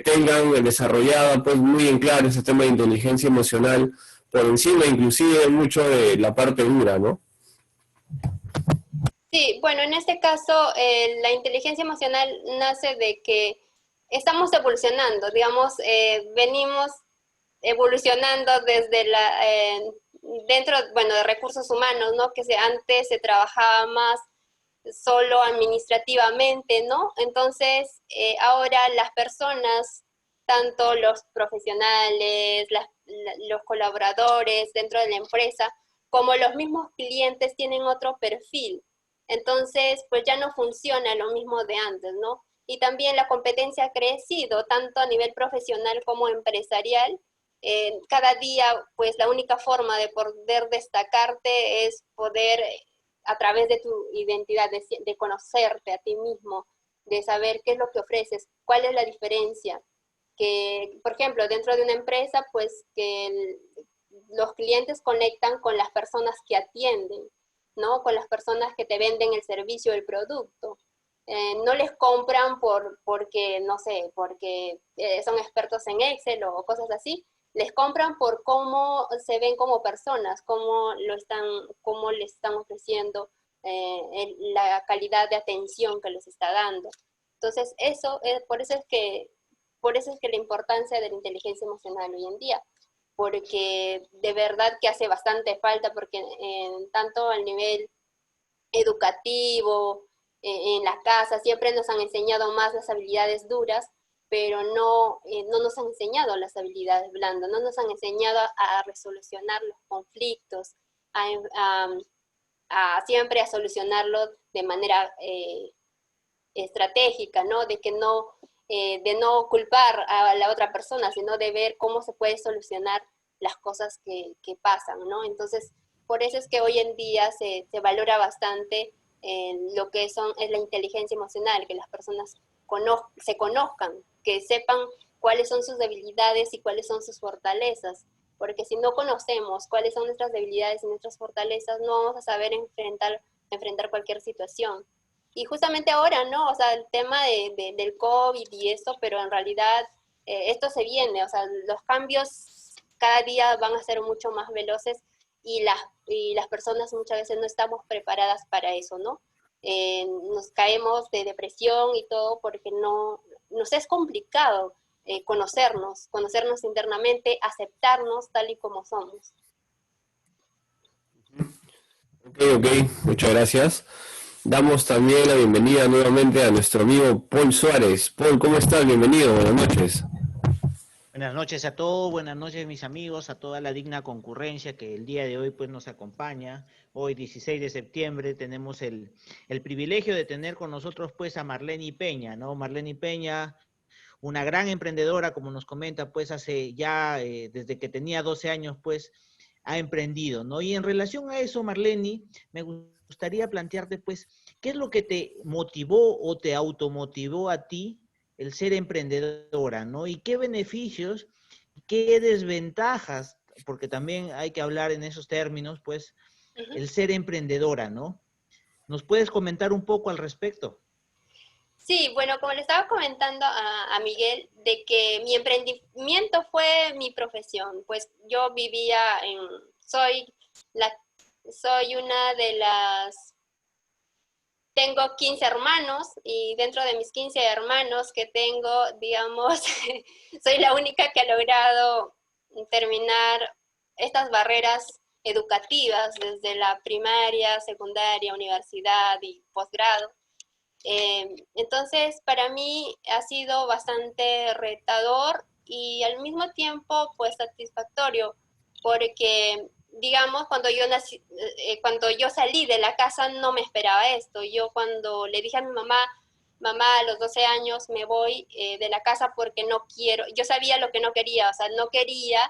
[SPEAKER 2] tengan desarrollada pues muy en claro ese tema de inteligencia emocional por encima inclusive mucho de la parte dura, ¿no?
[SPEAKER 1] Sí, bueno, en este caso la inteligencia emocional nace de que estamos evolucionando, digamos, venimos evolucionando desde dentro, bueno, de recursos humanos, ¿no? Antes se trabajaba más solo administrativamente, ¿no? Entonces, ahora las personas, tanto los profesionales, los colaboradores dentro de la empresa, como los mismos clientes tienen otro perfil. Entonces, pues ya no funciona lo mismo de antes, ¿no? Y también la competencia ha crecido, tanto a nivel profesional como empresarial. Cada día, pues la única forma de poder destacarte es poder a través de tu identidad, de conocerte a ti mismo, de saber qué es lo que ofreces, cuál es la diferencia. Que, por ejemplo, dentro de una empresa, pues que los clientes conectan con las personas que atienden, ¿no? Con las personas que te venden el servicio o el producto. No les compran porque, no sé, porque son expertos en Excel o cosas así, les compran por cómo se ven como personas, cómo les están ofreciendo la calidad de atención que les está dando. Entonces, por eso es que la importancia de la inteligencia emocional hoy en día, porque de verdad que hace bastante falta, porque tanto al nivel educativo, en la casa, siempre nos han enseñado más las habilidades duras, pero no nos han enseñado las habilidades blandas, no nos han enseñado a resolucionar los conflictos, a, a, siempre a solucionarlo de manera estratégica, ¿no? De no culpar a la otra persona, sino de ver cómo se puede solucionar las cosas que pasan, ¿no? Entonces, por eso es que hoy en día se valora bastante lo que es la inteligencia emocional, que las personas se conozcan, que sepan cuáles son sus debilidades y cuáles son sus fortalezas, porque si no conocemos cuáles son nuestras debilidades y nuestras fortalezas, no vamos a saber enfrentar cualquier situación. Y justamente ahora, ¿no? O sea, el tema del COVID y esto, pero en realidad esto se viene, o sea, los cambios cada día van a ser mucho más veloces y las personas muchas veces no estamos preparadas para eso, ¿no? Nos caemos de depresión y todo porque nos es complicado conocernos internamente, aceptarnos tal y como somos.
[SPEAKER 2] Ok, ok, muchas gracias. Damos también la bienvenida nuevamente a nuestro amigo Paul Suárez. Paul, ¿cómo estás? Bienvenido, buenas noches.
[SPEAKER 3] Buenas noches a todos, buenas noches mis amigos, a toda la digna concurrencia que el día de hoy pues nos acompaña. Hoy 16 de septiembre tenemos el privilegio de tener con nosotros pues a Marlene Peña, ¿no? Marlene Peña, una gran emprendedora, como nos comenta, pues hace ya, desde que tenía 12 años, pues ha emprendido, ¿no? Y en relación a eso, Marlene, me gustaría plantearte, pues, ¿qué es lo que te motivó o te automotivó a ti el ser emprendedora, ¿no? Y qué beneficios, qué desventajas, porque también hay que hablar en esos términos, pues,
[SPEAKER 1] Uh -huh.
[SPEAKER 3] el ser emprendedora, ¿no? ¿Nos puedes comentar un poco al respecto?
[SPEAKER 1] Sí, bueno, como le estaba comentando a Miguel, de que mi emprendimiento fue mi profesión, pues yo soy, la, soy una de tengo 15 hermanos y dentro de mis 15 hermanos que tengo, digamos, soy la única que ha logrado terminar estas barreras educativas desde la primaria, secundaria, universidad y posgrado. Entonces, para mí ha sido bastante retador y al mismo tiempo, pues satisfactorio, porque, digamos, cuando yo salí de la casa no me esperaba esto. Yo cuando le dije a mi mamá, mamá, a los 12 años me voy de la casa porque no quiero, yo sabía lo que no quería, o sea, no quería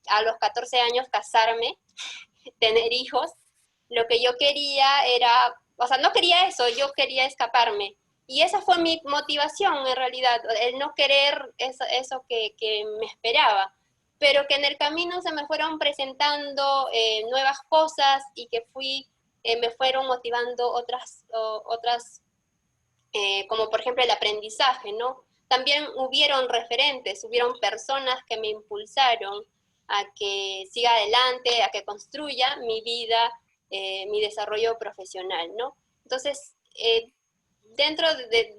[SPEAKER 1] a los 14 años casarme, tener hijos, lo que yo quería era, o sea, no quería eso, yo quería escaparme. Y esa fue mi motivación en realidad, el no querer eso que me esperaba, pero que en el camino se me fueron presentando nuevas cosas y que me fueron motivando otras como por ejemplo el aprendizaje, ¿no? También hubieron personas que me impulsaron a que siga adelante, a que construya mi vida, mi desarrollo profesional, ¿no? Entonces, dentro de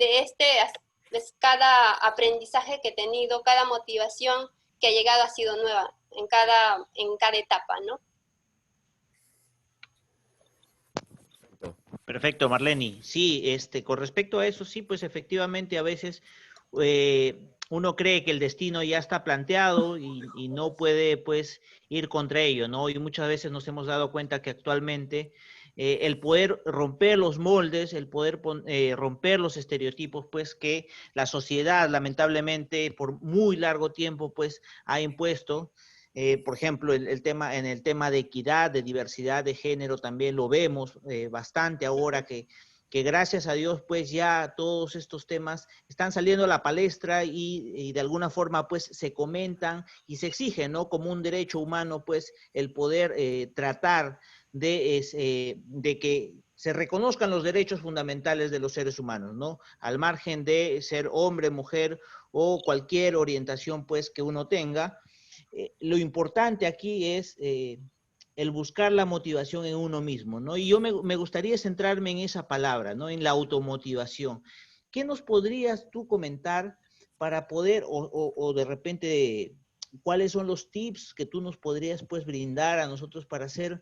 [SPEAKER 1] cada aprendizaje que he tenido, cada motivación que ha llegado ha sido nueva en cada etapa, ¿no?
[SPEAKER 3] Perfecto, Marleni. Sí, con respecto a eso, sí, pues efectivamente a veces uno cree que el destino ya está planteado y no puede, pues, ir contra ello, ¿no? Y muchas veces nos hemos dado cuenta que actualmente el poder romper los moldes, el poder romper los estereotipos, pues, que la sociedad, lamentablemente, por muy largo tiempo, pues, ha impuesto. Por ejemplo, en el tema de equidad, de diversidad de género, también lo vemos bastante ahora que gracias a Dios, pues ya todos estos temas están saliendo a la palestra y de alguna forma, pues se comentan y se exigen, ¿no? Como un derecho humano, pues el poder tratar de que se reconozcan los derechos fundamentales de los seres humanos, ¿no? Al margen de ser hombre, mujer o cualquier orientación, pues, que uno tenga. Lo importante aquí es el buscar la motivación en uno mismo, ¿no? Y yo me gustaría centrarme en esa palabra, ¿no? En la automotivación. ¿Qué nos podrías tú comentar para poder, o de repente, cuáles son los tips que tú nos podrías, pues, brindar a nosotros para hacer,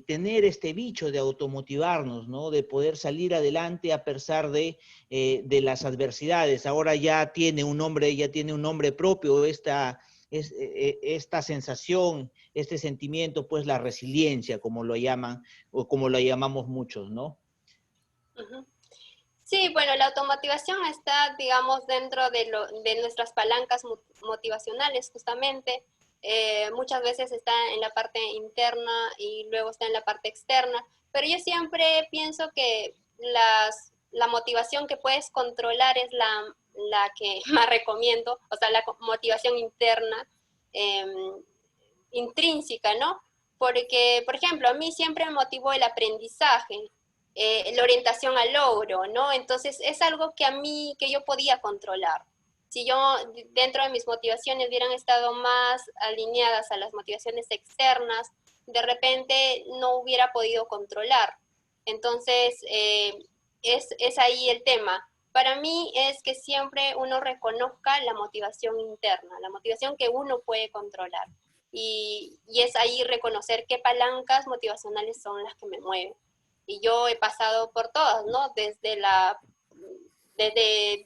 [SPEAKER 3] tener este bicho de automotivarnos, ¿no? De poder salir adelante a pesar de las adversidades. Ahora ya tiene un nombre propio esta sensación, este sentimiento, pues la resiliencia, como lo llaman, o como lo llamamos muchos, ¿no?
[SPEAKER 1] Uh-huh. Sí, bueno, la automotivación está, digamos, dentro de nuestras palancas motivacionales, justamente. Muchas veces está en la parte interna y luego está en la parte externa, pero yo siempre pienso que la motivación que puedes controlar es la que más recomiendo, o sea, la motivación interna, eh, intrínseca, ¿no? Porque, por ejemplo, a mí siempre me motivó el aprendizaje, la orientación al logro, ¿no? Entonces es algo que yo podía controlar. Si yo dentro de mis motivaciones hubieran estado más alineadas a las motivaciones externas, de repente no hubiera podido controlar. Entonces es ahí el tema. Para mí es que siempre uno reconozca la motivación interna, la motivación que uno puede controlar. Y es ahí reconocer qué palancas motivacionales son las que me mueven. Y yo he pasado por todas, ¿no? Desde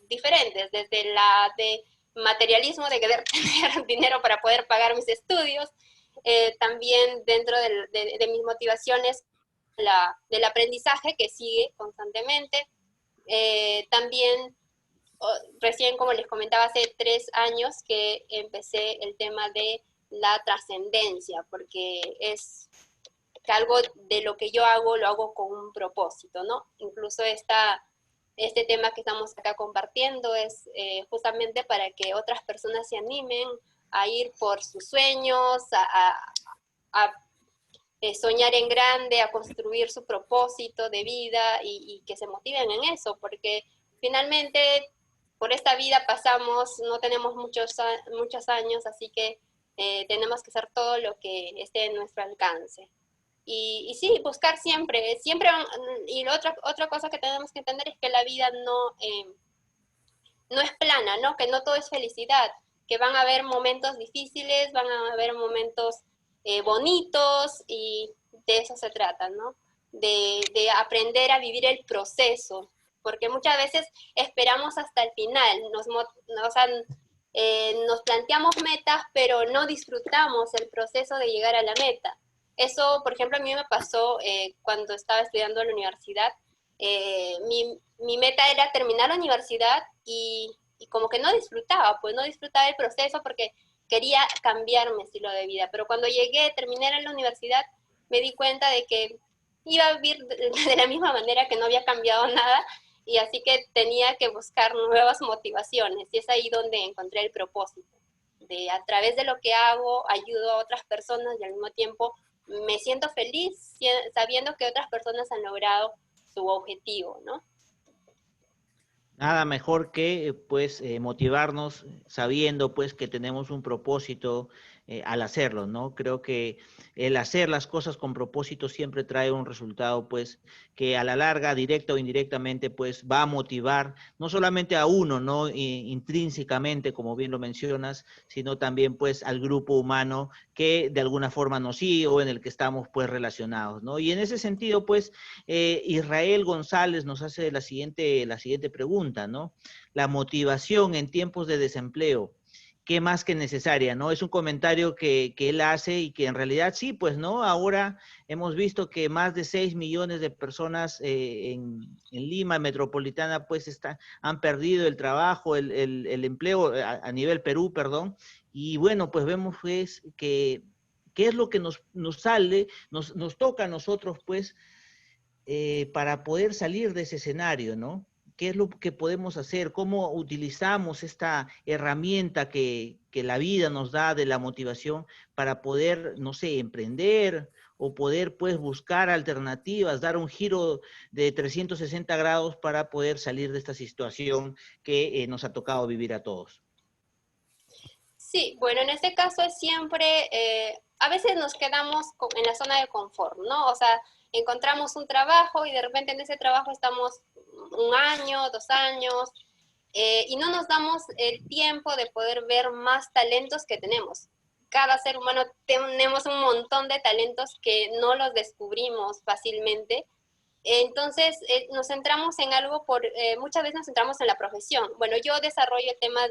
[SPEAKER 1] diferentes, desde la de materialismo, de querer tener dinero para poder pagar mis estudios, también dentro de mis motivaciones, del aprendizaje que sigue constantemente, también recién, como les comentaba, hace 3 años que empecé el tema de la trascendencia, porque es que algo de lo que yo hago, lo hago con un propósito, ¿no? Incluso este tema que estamos acá compartiendo es justamente para que otras personas se animen a ir por sus sueños, a soñar en grande, a construir su propósito de vida y que se motiven en eso, porque finalmente por esta vida pasamos, no tenemos muchos años, así que tenemos que hacer todo lo que esté en nuestro alcance. Y sí, buscar siempre, y otra cosa que tenemos que entender es que la vida no es plana, ¿no? Que no todo es felicidad, que van a haber momentos difíciles, van a haber momentos bonitos y de eso se trata, ¿no? De aprender a vivir el proceso, porque muchas veces esperamos hasta el final, o sea, nos planteamos metas, pero no disfrutamos el proceso de llegar a la meta. Eso, por ejemplo, a mí me pasó cuando estaba estudiando en la universidad. Mi meta era terminar la universidad y como que no disfrutaba, pues no disfrutaba el proceso porque quería cambiar mi estilo de vida. Pero cuando terminé en la universidad, me di cuenta de que iba a vivir de la misma manera, que no había cambiado nada, y así que tenía que buscar nuevas motivaciones. Y es ahí donde encontré el propósito. De a través de lo que hago, ayudo a otras personas y al mismo tiempo me siento feliz sabiendo que otras personas han logrado su objetivo, ¿no?
[SPEAKER 3] Nada mejor que pues motivarnos sabiendo pues que tenemos un propósito al hacerlo, ¿no? Creo que el hacer las cosas con propósito siempre trae un resultado pues que a la larga, directa o indirectamente, pues va a motivar no solamente a uno, ¿no? Intrínsecamente, como bien lo mencionas, sino también pues al grupo humano que de alguna forma nos sigue o en el que estamos pues relacionados, ¿no? Y en ese sentido pues Israel González nos hace la siguiente pregunta, ¿no? La motivación en tiempos de desempleo, ¿qué más que necesaria, no? Es un comentario que él hace y que en realidad sí, pues, ¿no? Ahora hemos visto que más de 6 millones de personas en Lima metropolitana, pues, han perdido el trabajo, el empleo a nivel Perú, perdón, y bueno, pues vemos pues que qué es lo que nos sale, nos toca a nosotros, pues, para poder salir de ese escenario, ¿no? ¿Qué es lo que podemos hacer? ¿Cómo utilizamos esta herramienta que la vida nos da de la motivación para poder, no sé, emprender o poder pues buscar alternativas, dar un giro de 360 grados para poder salir de esta situación que nos ha tocado vivir a todos?
[SPEAKER 1] Sí, bueno, en este caso es siempre, a veces nos quedamos en la zona de confort, ¿no? O sea, encontramos un trabajo y de repente en ese trabajo estamos un año, 2 años, y no nos damos el tiempo de poder ver más talentos que tenemos. Cada ser humano tenemos un montón de talentos que no los descubrimos fácilmente. Entonces, nos centramos en algo muchas veces nos centramos en la profesión. Bueno, yo desarrollo el tema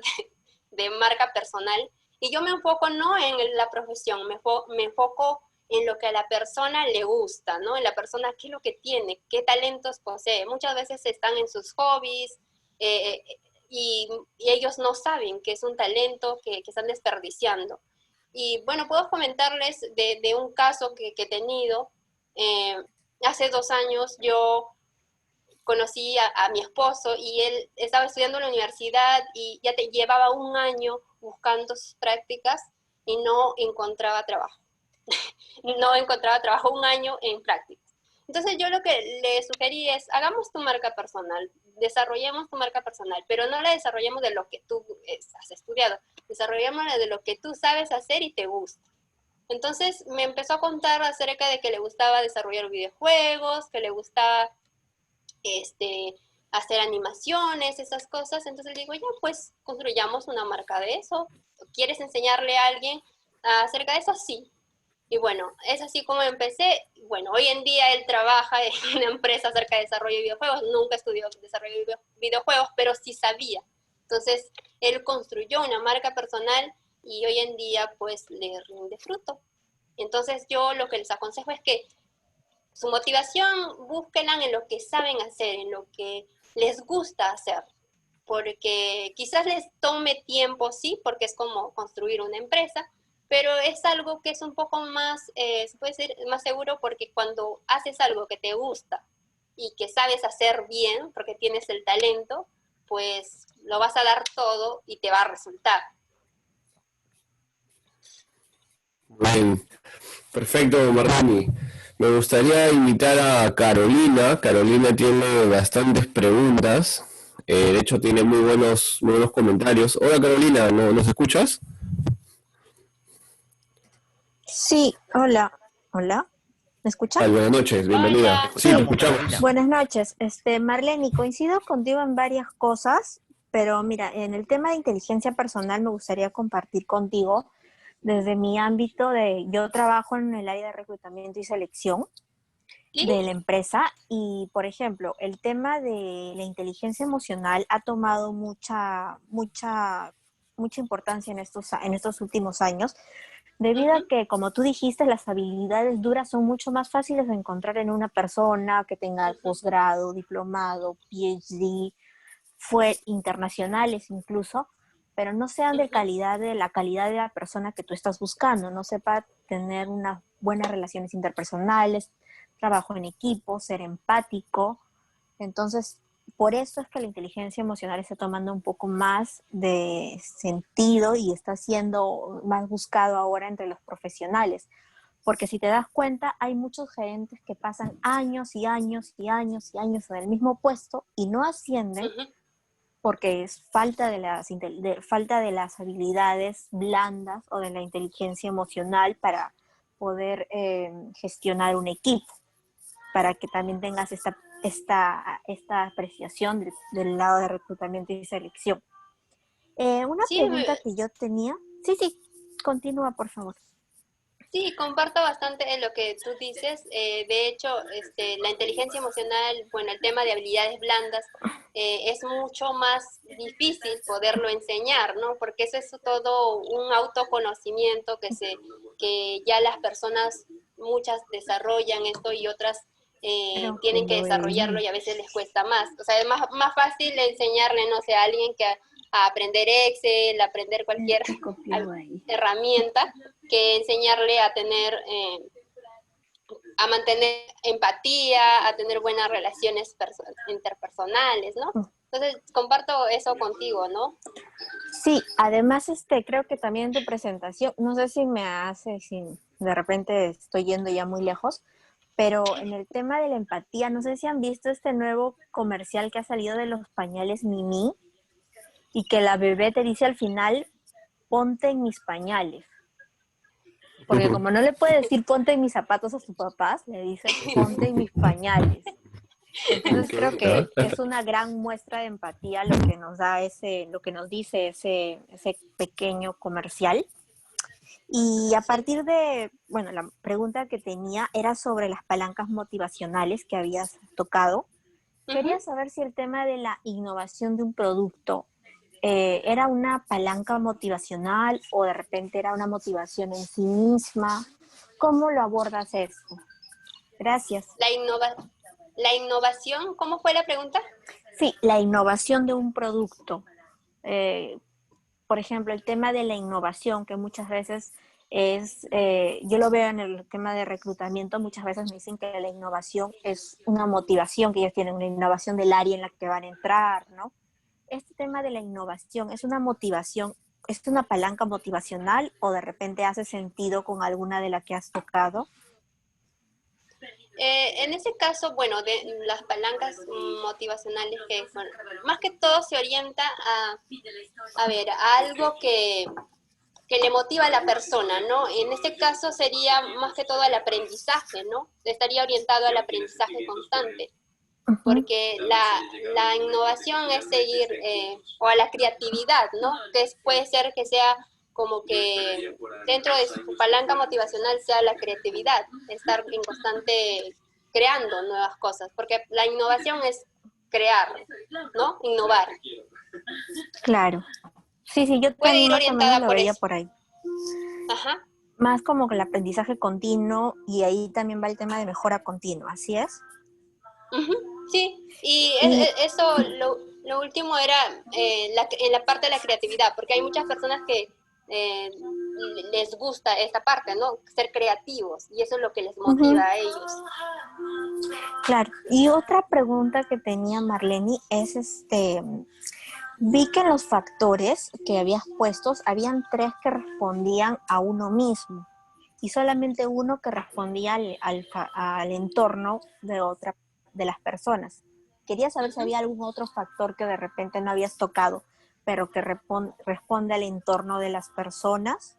[SPEAKER 1] de marca personal y yo me enfoco no en la profesión, me enfoco en lo que a la persona le gusta, ¿no? En la persona qué es lo que tiene, qué talentos posee. Muchas veces están en sus hobbies eh, y ellos no saben que es un talento que están desperdiciando. Y bueno, puedo comentarles de un caso que he tenido. Eh, Hace 2 años yo conocí a mi esposo y él estaba estudiando en la universidad y ya llevaba un año buscando sus prácticas y no encontraba trabajo. No encontraba trabajo, un año en prácticas. Entonces yo lo que le sugerí es, hagamos tu marca personal, desarrollemos tu marca personal, pero no la desarrollemos de lo que tú has estudiado, desarrollémosla de lo que tú sabes hacer y te gusta. Entonces me empezó a contar acerca de que le gustaba desarrollar videojuegos, que le gustaba este, hacer animaciones, esas cosas. Entonces digo, ya, pues construyamos una marca de eso. ¿Quieres enseñarle a alguien acerca de eso? Sí. Y bueno, es así como empecé. Bueno, hoy en día él trabaja en una empresa acerca de desarrollo de videojuegos. Nunca estudió desarrollo de videojuegos, pero sí sabía. Entonces, él construyó una marca personal y hoy en día pues le rinde fruto. Entonces, yo lo que les aconsejo es que su motivación búsquenla en lo que saben hacer, en lo que les gusta hacer, porque quizás les tome tiempo, sí, porque es como construir una empresa, pero es algo que es un poco más, se puede decir, más seguro porque cuando haces algo que te gusta y que sabes hacer bien, porque tienes el talento, pues lo vas a dar todo y te va a resultar.
[SPEAKER 2] Bien, perfecto, Marrani. Me gustaría invitar a Carolina. Carolina tiene bastantes preguntas. De hecho, tiene muy buenos comentarios. Hola, Carolina, ¿nos escuchas?
[SPEAKER 4] Sí, hola, hola, ¿me escuchan?
[SPEAKER 2] Buenas noches, bienvenida.
[SPEAKER 1] Hola.
[SPEAKER 2] Sí, te
[SPEAKER 4] Sí,
[SPEAKER 3] Escuchamos,
[SPEAKER 2] escuchamos.
[SPEAKER 3] Carolina.
[SPEAKER 4] buenas noches. Marlene, coincido contigo en varias cosas, pero mira, en el tema de inteligencia personal me gustaría compartir contigo desde mi ámbito yo trabajo en el área de reclutamiento y selección
[SPEAKER 1] ¿Sí?
[SPEAKER 4] de la empresa y, por ejemplo, el tema de la inteligencia emocional ha tomado mucha importancia en estos últimos años debido a
[SPEAKER 1] Uh-huh.
[SPEAKER 4] que, como tú dijiste, las habilidades duras son mucho más fáciles de encontrar en una persona que tenga
[SPEAKER 1] Uh-huh.
[SPEAKER 4] posgrado, diplomado, PhD, fue internacionales incluso, pero no sean
[SPEAKER 1] Uh-huh.
[SPEAKER 4] de la calidad de la persona que tú estás buscando, no sepa tener unas buenas relaciones interpersonales, trabajo en equipo, ser empático. Entonces, por eso es que la inteligencia emocional está tomando un poco más de sentido y está siendo más buscado ahora entre los profesionales. Porque si te das cuenta, hay muchos gerentes que pasan años y años y años y años en el mismo puesto y no ascienden
[SPEAKER 1] Uh-huh.
[SPEAKER 4] porque es falta de las habilidades blandas o de la inteligencia emocional para poder gestionar un equipo, para que también tengas esta apreciación del lado de reclutamiento y selección. Una
[SPEAKER 1] Sí,
[SPEAKER 4] pregunta que yo tenía. Sí, sí, continúa, por favor.
[SPEAKER 1] sí, comparto bastante en lo que tú dices. De hecho, la inteligencia emocional, bueno, el tema de habilidades blandas, es mucho más difícil poderlo enseñar, ¿no? Porque eso es todo un autoconocimiento que ya las personas, muchas desarrollan esto y otras tienen que desarrollarlo y a veces les cuesta más. O sea, es más fácil enseñarle, no sé, a alguien que a aprender Excel, a aprender cualquier herramienta, que enseñarle a tener, a mantener empatía, a tener buenas relaciones interpersonales, ¿no? Entonces, comparto eso contigo, ¿no?
[SPEAKER 4] Sí, además creo que también en tu presentación, no sé si si de repente estoy yendo ya muy lejos, pero en el tema de la empatía, no sé si han visto este nuevo comercial que ha salido de los pañales Mimi y que la bebé te dice al final, ponte en mis pañales. Porque como no le puede decir ponte en mis zapatos a sus papás, le dice ponte en mis pañales. Entonces creo que es una gran muestra de empatía lo que nos da lo que nos dice ese pequeño comercial. Y a partir bueno, la pregunta que tenía era sobre las palancas motivacionales que habías tocado. Quería saber si el tema de la innovación de un producto era una palanca motivacional o de repente era una motivación en sí misma. ¿Cómo lo abordas esto? Gracias.
[SPEAKER 1] La innovación, ¿cómo fue la pregunta?
[SPEAKER 4] Sí, la innovación de un producto. Por ejemplo, el tema de la innovación, que muchas veces yo lo veo en el tema de reclutamiento, muchas veces me dicen que la innovación es una motivación que ellos tienen, una innovación del área en la que van a entrar, ¿no? Este tema de la innovación, ¿es una motivación, es una palanca motivacional o de repente hace sentido con alguna de las que has tocado?
[SPEAKER 1] En ese caso, bueno, de las palancas motivacionales que son, más que todo se orienta a ver, a algo que le motiva a la persona, ¿no? En este caso sería más que todo al aprendizaje, ¿no? Estaría orientado al aprendizaje constante, porque la innovación es seguir, o a la creatividad, ¿no? Que puede ser que sea como que dentro de su palanca motivacional sea la creatividad, estar en constante creando nuevas cosas, porque la innovación es crear, ¿no? Innovar.
[SPEAKER 4] Claro. Sí, sí, yo
[SPEAKER 1] Puede
[SPEAKER 4] también
[SPEAKER 1] ir
[SPEAKER 4] más o menos
[SPEAKER 1] orientada
[SPEAKER 4] lo
[SPEAKER 1] por
[SPEAKER 4] veía
[SPEAKER 1] eso.
[SPEAKER 4] por ahí.
[SPEAKER 1] Ajá.
[SPEAKER 4] Más como que el aprendizaje continuo y ahí también va el tema de mejora continua, ¿así es?
[SPEAKER 1] Sí, y eso lo último era en la parte de la creatividad, porque hay muchas personas que les gusta esta parte, ¿no? Ser creativos, y eso es lo que les motiva a ellos.
[SPEAKER 4] Claro. Y otra pregunta que tenía Marlene es vi que en los factores que habías puestos, habían 3 que respondían a uno mismo y solamente uno que respondía al entorno de las personas. Quería saber si había algún otro factor que de repente no habías tocado, pero que responde al entorno de las personas.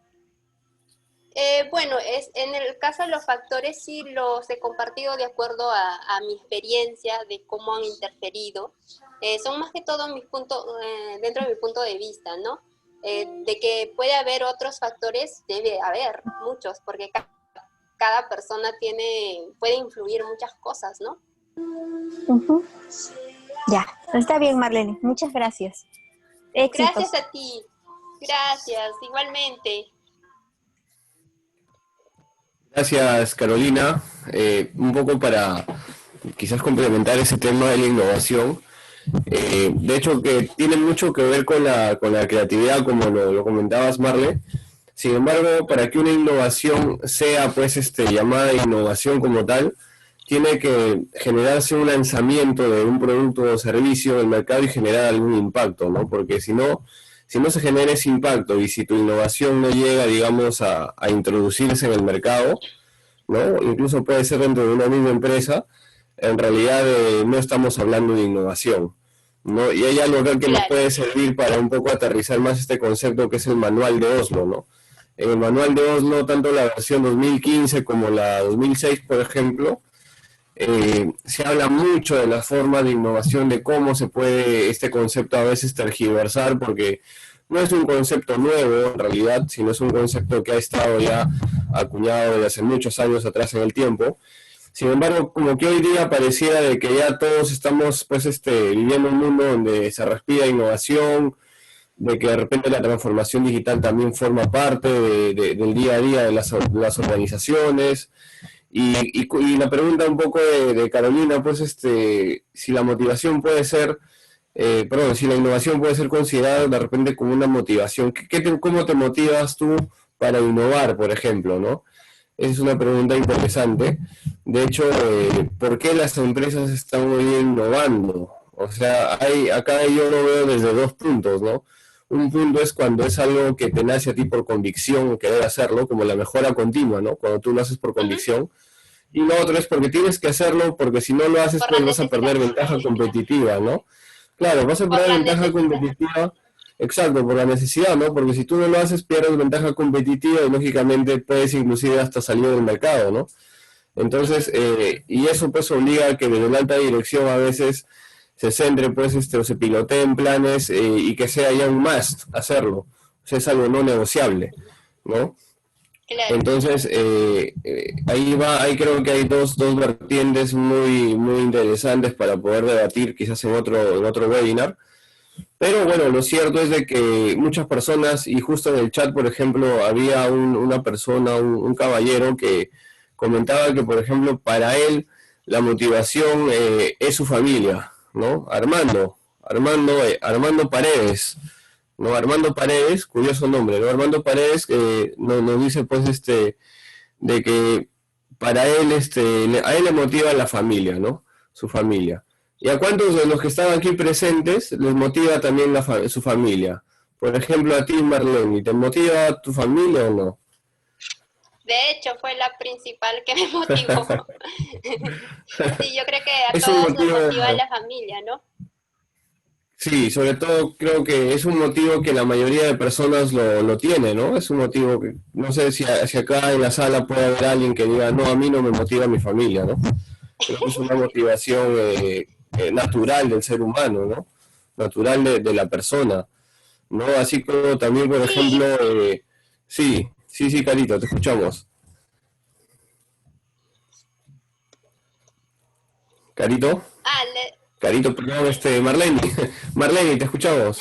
[SPEAKER 1] Bueno, en el caso de los factores sí los he compartido de acuerdo a mi experiencia de cómo han interferido. Son más que todo dentro de mi punto de vista, ¿no? De que puede haber otros factores, debe haber muchos, porque cada persona puede influir muchas cosas, ¿no?
[SPEAKER 4] Ya, está bien, Marlene. Muchas gracias. Éxitos.
[SPEAKER 1] Gracias a ti. Gracias, igualmente.
[SPEAKER 2] Gracias, Carolina. Un poco para quizás complementar ese tema de la innovación. De hecho, que tiene mucho que ver con la creatividad, como lo comentabas, Marle. Sin embargo, para que una innovación sea pues llamada innovación como tal, tiene que generarse un lanzamiento de un producto o servicio en el mercado y generar algún impacto, ¿no? Porque si no se genera ese impacto y si tu innovación no llega, digamos, a introducirse en el mercado, ¿no? Incluso puede ser dentro de una misma empresa, en realidad no estamos hablando de innovación, ¿no? Y hay algo acá que nos
[SPEAKER 1] Claro.
[SPEAKER 2] puede servir para un poco aterrizar más este concepto que es el manual de Oslo, ¿no? En el manual de Oslo, tanto la versión 2015 como la 2006, por ejemplo, se habla mucho de las formas de innovación, de cómo se puede este concepto a veces tergiversar, porque no es un concepto nuevo en realidad, sino es un concepto que ha estado ya acuñado desde hace muchos años atrás en el tiempo. Sin embargo, como que hoy día pareciera de que ya todos estamos pues viviendo un mundo donde se respira innovación, de que de repente la transformación digital también forma parte del día a día de las organizaciones. Y la pregunta un poco de Carolina, pues si la motivación puede ser, perdón, si la innovación puede ser considerada de repente como una motivación, ¿cómo te motivas tú para innovar, por ejemplo, ¿no? Esa es una pregunta interesante. De hecho, ¿por qué las empresas están hoy innovando? O sea, acá yo lo veo desde dos puntos, ¿no? Un punto es cuando es algo que te nace a ti por convicción, querer hacerlo, como la mejora continua, ¿no? Cuando tú lo haces por
[SPEAKER 1] Ujú.
[SPEAKER 2] convicción. Y lo otro es porque tienes que hacerlo, porque si no lo haces,
[SPEAKER 1] Por la
[SPEAKER 2] pues vas a
[SPEAKER 1] necesidad.
[SPEAKER 2] perder ventaja competitiva, ¿no? Claro, vas a
[SPEAKER 1] Por
[SPEAKER 2] perder
[SPEAKER 1] la
[SPEAKER 2] ventaja
[SPEAKER 1] necesidad.
[SPEAKER 2] competitiva, exacto, por la necesidad, ¿no? Porque si tú no lo haces, pierdes ventaja competitiva y lógicamente puedes inclusive hasta salir del mercado, ¿no? Entonces,
[SPEAKER 1] Ujú.
[SPEAKER 2] y eso pues obliga a que desde la alta dirección a veces se centre, pues, o se piloteen planes y que sea ya un must hacerlo. O sea, es algo no negociable, ¿no?
[SPEAKER 1] Claro.
[SPEAKER 2] Entonces, ahí creo que hay dos vertientes muy interesantes para poder debatir quizás en otro webinar. Pero bueno, lo cierto es de que muchas personas, y justo en el chat, por ejemplo, había una persona, un caballero que comentaba que, por ejemplo, para él la motivación es su familia, ¿no? Armando Paredes, ¿no? Armando Paredes, curioso nombre, ¿no? Armando Paredes nos dice pues de que para él a él le motiva la familia, ¿no? Su familia. ¿Y a cuántos de los que están aquí presentes les motiva también su familia? Por ejemplo, a ti, Marlene, ¿te motiva tu familia o no?
[SPEAKER 1] De hecho, fue la principal que me motivó. Sí, yo creo que a
[SPEAKER 2] Es un
[SPEAKER 1] todos nos
[SPEAKER 2] motivo,
[SPEAKER 1] motiva la familia, ¿no?
[SPEAKER 2] sí, sobre todo creo que es un motivo que la mayoría de personas lo tiene, ¿no? Es un motivo que, no sé si acá en la sala puede haber alguien que diga, no, a mí no me motiva mi familia, ¿no? Creo que es una motivación natural del ser humano, ¿no? Natural de la persona, ¿no? Así como también, por ejemplo,
[SPEAKER 1] Sí.
[SPEAKER 2] sí, Carito, te escuchamos. Carito,
[SPEAKER 1] Ah,
[SPEAKER 2] Carito, perdón, Marlene, Marlene, te escuchamos.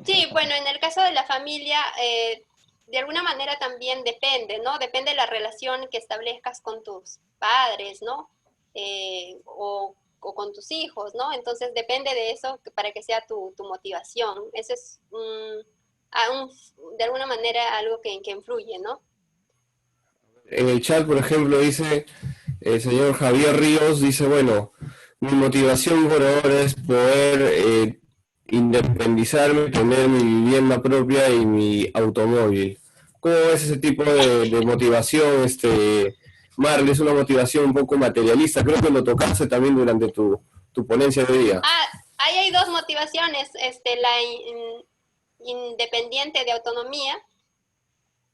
[SPEAKER 1] sí, bueno, en el caso de la familia, de alguna manera también depende, ¿no? Depende de la relación que establezcas con tus padres, ¿no? O con tus hijos, ¿no? Entonces depende de eso para que sea tu motivación. Eso es de alguna manera algo que influye, ¿no?
[SPEAKER 2] En el chat, por ejemplo, dice el señor Javier Ríos, dice, bueno, mi motivación por ahora es poder independizarme, tener mi vivienda propia y mi automóvil. ¿Cómo ves ese tipo de motivación, Marley? Es una motivación un poco materialista, creo que lo tocaste también durante tu ponencia de día.
[SPEAKER 1] Ah, ahí hay dos motivaciones, la independiente de autonomía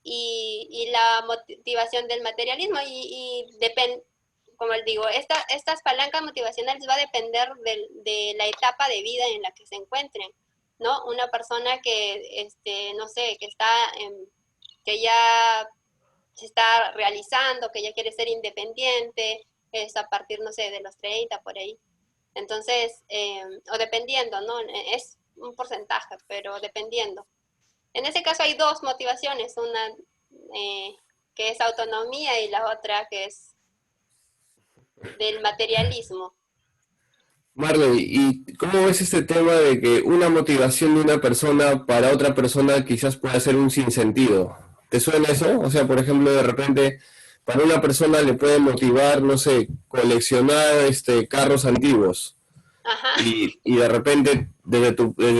[SPEAKER 1] y la motivación del materialismo y depende, como les digo, estas palancas motivacionales va a depender de la etapa de vida en la que se encuentren, ¿no? Una persona que, no sé, que ya se está realizando, que ya quiere ser independiente, es a partir, no sé, de los 30 por ahí. Entonces, o dependiendo, ¿no? Es un porcentaje, pero dependiendo. En ese caso hay dos motivaciones, una que es autonomía y la otra que es del materialismo.
[SPEAKER 2] Marley, ¿y cómo ves este tema de que una motivación de una persona para otra persona quizás pueda ser un sinsentido? ¿Te suena eso? O sea, por ejemplo, de repente, para una persona le puede motivar, no sé, coleccionar carros antiguos.
[SPEAKER 1] Ajá.
[SPEAKER 2] Y de repente, desde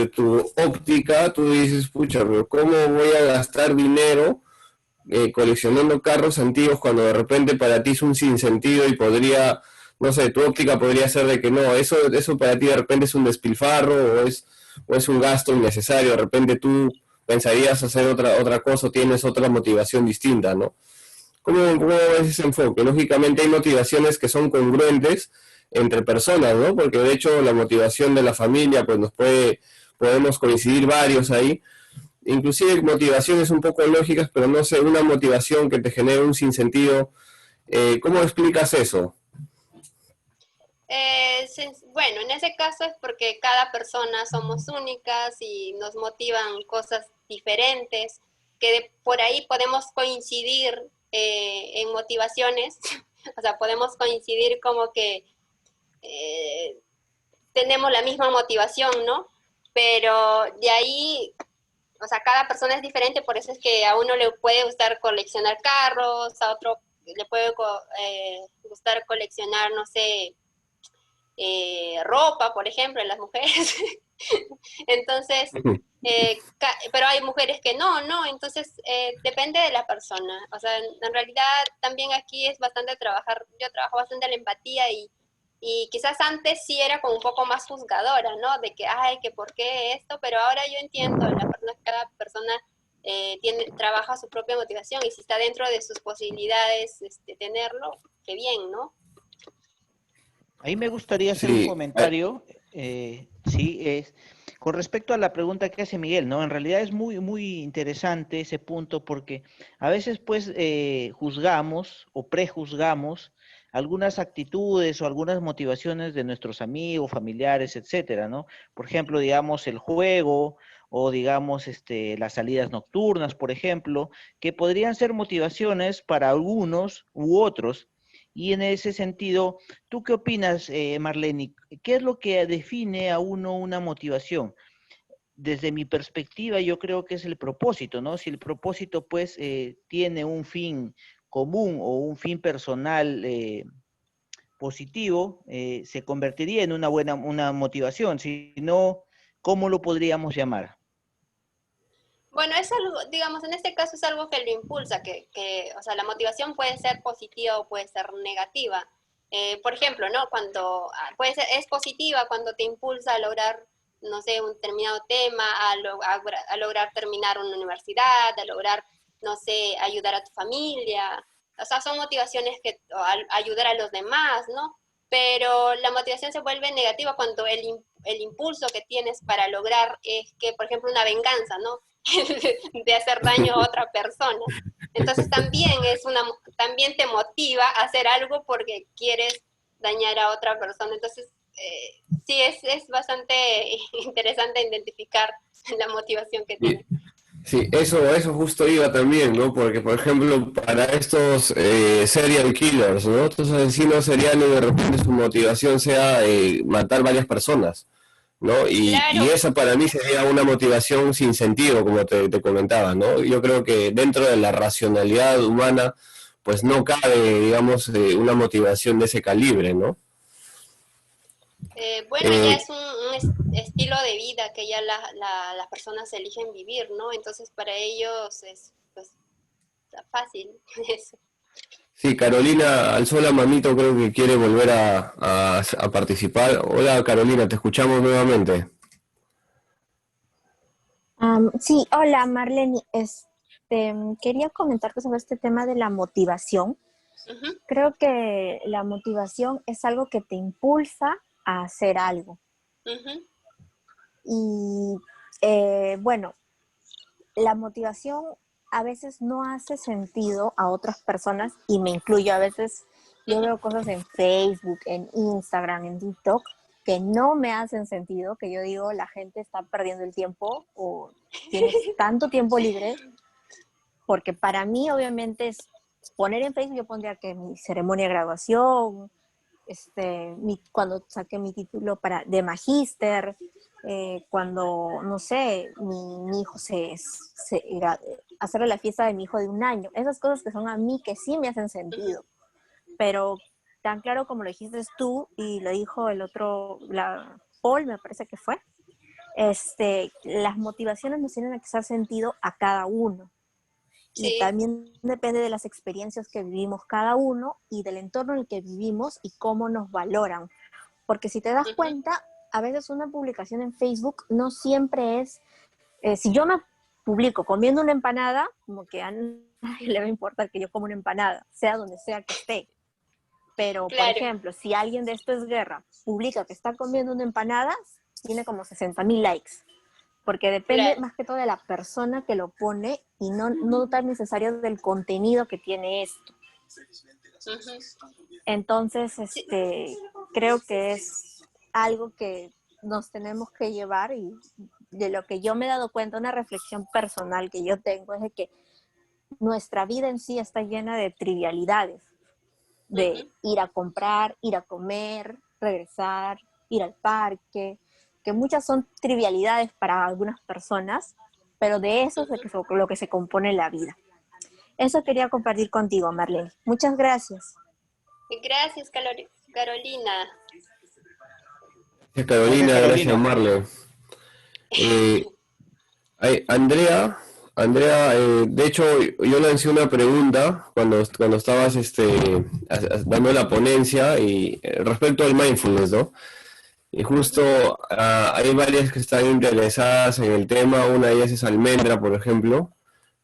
[SPEAKER 2] tu óptica, tú dices, pucha, pero ¿cómo voy a gastar dinero coleccionando carros antiguos cuando de repente para ti es un sinsentido y podría no sé, tu óptica podría ser de que no, eso para ti de repente es un despilfarro o es un gasto innecesario, de repente tú pensarías hacer otra cosa o tienes otra motivación distinta, ¿no? ¿Cómo ves ese enfoque? Lógicamente hay motivaciones que son congruentes entre personas, ¿no? Porque de hecho la motivación de la familia, pues podemos coincidir varios ahí, inclusive motivaciones un poco lógicas, pero no sé, una motivación que te genere un sinsentido, ¿cómo explicas eso?
[SPEAKER 1] Bueno, en ese caso es porque cada persona somos únicas y nos motivan cosas diferentes, que por ahí podemos coincidir en motivaciones, o sea, podemos coincidir como que eh, tenemos la misma motivación, ¿no? Pero de ahí, o sea, cada persona es diferente, por eso es que a uno le puede gustar coleccionar carros, a otro le puede gustar coleccionar, no sé, ropa, por ejemplo, en las mujeres. Entonces, pero hay mujeres que no, entonces depende de la persona. O sea, en realidad también aquí es bastante trabajar, yo trabajo bastante la empatía y quizás antes sí era como un poco más juzgadora, ¿no? De que, ay, que por qué esto, pero ahora yo entiendo, cada persona trabaja su propia motivación y si está dentro de sus posibilidades tenerlo, qué bien, ¿no?
[SPEAKER 3] Ahí me gustaría hacer un
[SPEAKER 2] Sí,
[SPEAKER 3] comentario, sí, es con respecto a la pregunta que hace Miguel, ¿no? En realidad es muy, muy interesante ese punto porque a veces pues juzgamos o prejuzgamos algunas actitudes o algunas motivaciones de nuestros amigos, familiares, etcétera, ¿no? Por ejemplo, digamos el juego o digamos las salidas nocturnas, por ejemplo, que podrían ser motivaciones para algunos u otros. Y en ese sentido, ¿tú qué opinas, Marlene? ¿Qué es lo que define a uno una motivación? Desde mi perspectiva, yo creo que es el propósito, ¿no? Si el propósito, pues, tiene un fin común o un fin personal positivo, se convertiría en una motivación. Si no, ¿cómo lo podríamos llamar?
[SPEAKER 1] Bueno, es algo, digamos, en este caso es algo que lo impulsa, o sea, la motivación puede ser positiva o puede ser negativa. Por ejemplo, ¿no? Es positiva cuando te impulsa a lograr, no sé, un determinado tema, a lograr terminar una universidad, a lograr, no sé, ayudar a tu familia. O sea, son motivaciones ayudar a los demás, ¿no? Pero la motivación se vuelve negativa cuando el impulso que tienes para lograr es que, por ejemplo, una venganza, ¿no? De hacer daño a otra persona. Entonces también te motiva a hacer algo porque quieres dañar a otra persona. Entonces, sí, es bastante interesante identificar la motivación que
[SPEAKER 2] sí,
[SPEAKER 1] tiene.
[SPEAKER 2] sí, eso justo iba también, ¿no? Porque, por ejemplo, para estos serial killers, ¿no? Estos asesinos seriales, de repente su motivación sea matar varias personas, ¿no? Y
[SPEAKER 1] Claro,
[SPEAKER 2] esa para mí sería una motivación sin sentido, como te comentaba, ¿no? Yo creo que dentro de la racionalidad humana, pues no cabe, digamos, una motivación de ese calibre, ¿no?
[SPEAKER 1] bueno, ya
[SPEAKER 2] Eh,
[SPEAKER 1] es un estilo de vida que ya las personas eligen vivir, ¿no? Entonces para ellos es pues fácil eso.
[SPEAKER 2] sí, Carolina alzó la manito, creo que quiere volver a participar. Hola Carolina, te escuchamos nuevamente.
[SPEAKER 4] Sí, hola Marlene, quería comentarte sobre este tema de la motivación.
[SPEAKER 1] Ujú,
[SPEAKER 4] Creo que la motivación es algo que te impulsa a hacer algo.
[SPEAKER 1] ujú,
[SPEAKER 4] Y bueno, la motivación a veces no hace sentido a otras personas y me incluyo. A veces yo
[SPEAKER 1] ujú.
[SPEAKER 4] veo cosas en Facebook, en Instagram, en TikTok que no me hacen sentido, que yo digo la gente está perdiendo el tiempo o tienes tanto tiempo libre, porque para mí obviamente es poner en Facebook, yo pondría que mi ceremonia de graduación, cuando saqué mi título de magíster, cuando, no sé, mi hijo hacerle la fiesta de mi hijo de 1 año, esas cosas que son a mí que sí me hacen sentido, pero tan claro como lo dijiste tú y lo dijo el otro, Paul me parece que fue, las motivaciones nos tienen que hacer sentido a cada uno. Y
[SPEAKER 1] Sí.
[SPEAKER 4] también depende de las experiencias que vivimos cada uno y del entorno en el que vivimos y cómo nos valoran. Porque si te das
[SPEAKER 1] Ujú.
[SPEAKER 4] cuenta, a veces una publicación en Facebook no siempre es, si yo me publico comiendo una empanada, como que a nadie le va a importar que yo coma una empanada, sea donde sea que esté. Pero, por
[SPEAKER 1] Claro,
[SPEAKER 4] ejemplo, si alguien de Esto es Guerra publica que está comiendo una empanada, tiene como 60.000 likes. Porque depende
[SPEAKER 1] claro.
[SPEAKER 4] más que todo de la persona que lo pone y no tan necesario del contenido que tiene esto.
[SPEAKER 1] Ujú.
[SPEAKER 4] Entonces,
[SPEAKER 1] Sí,
[SPEAKER 4] creo que es algo que nos tenemos que llevar y de lo que yo me he dado cuenta, una reflexión personal que yo tengo es de que nuestra vida en sí está llena de trivialidades, de
[SPEAKER 1] ujú.
[SPEAKER 4] ir a comprar, ir a comer, regresar, ir al parque, que muchas son trivialidades para algunas personas, pero de eso es de
[SPEAKER 1] Ujú.
[SPEAKER 4] que lo que se compone la vida. Eso quería compartir contigo, Marlene. Muchas gracias.
[SPEAKER 1] Gracias, Carolina.
[SPEAKER 2] Gracias,
[SPEAKER 3] Gracias,
[SPEAKER 2] Carolina, gracias,
[SPEAKER 3] Carolina.
[SPEAKER 2] Marle. Eh, Andrea, Andrea, de hecho, yo lancé una pregunta cuando estabas dando la ponencia y respecto al mindfulness, ¿no? Y justo
[SPEAKER 1] Ujú.
[SPEAKER 2] hay varias que están interesadas en el tema. Una de ellas es Almendra, por ejemplo,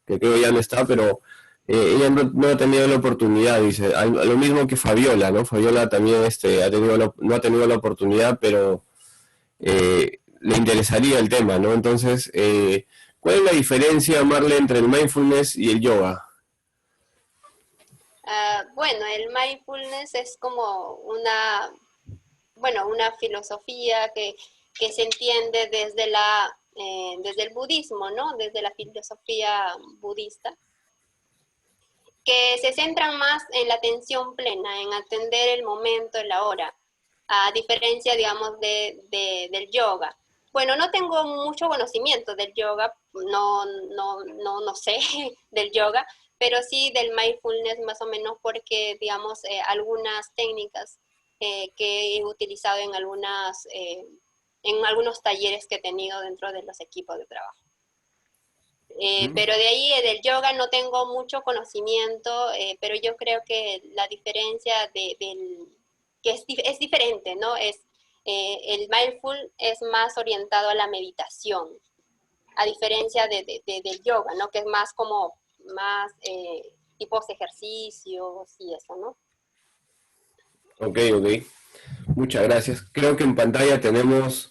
[SPEAKER 2] que creo ya no está, pero ella no ha tenido la oportunidad, dice, lo mismo que Fabiola, ¿no? Fabiola también no ha tenido la oportunidad, pero le interesaría el tema, ¿no? Entonces, ¿cuál es la diferencia, Marle, entre el mindfulness y el yoga?
[SPEAKER 1] Bueno, el mindfulness es como una filosofía que se entiende desde el budismo, ¿no? Desde la filosofía budista, que se centran más en la atención plena, en atender el momento, la hora, a diferencia, digamos, del yoga. Bueno, no tengo mucho conocimiento del yoga, no sé del yoga, pero sí del mindfulness más o menos porque, digamos, algunas técnicas que he utilizado en algunos talleres que he tenido dentro de los equipos de trabajo.
[SPEAKER 2] ¿Mm?
[SPEAKER 1] Pero de ahí del yoga no tengo mucho conocimiento, pero yo creo que la diferencia que es diferente, ¿no? El mindful es más orientado a la meditación, a diferencia del yoga, ¿no? Que es más como más tipos de ejercicios y eso, ¿no?
[SPEAKER 2] Ok, ok. Muchas gracias. Creo que en pantalla tenemos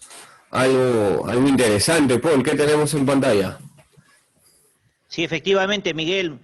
[SPEAKER 2] algo interesante. Paul, ¿qué tenemos en pantalla?
[SPEAKER 3] Sí, efectivamente, Miguel.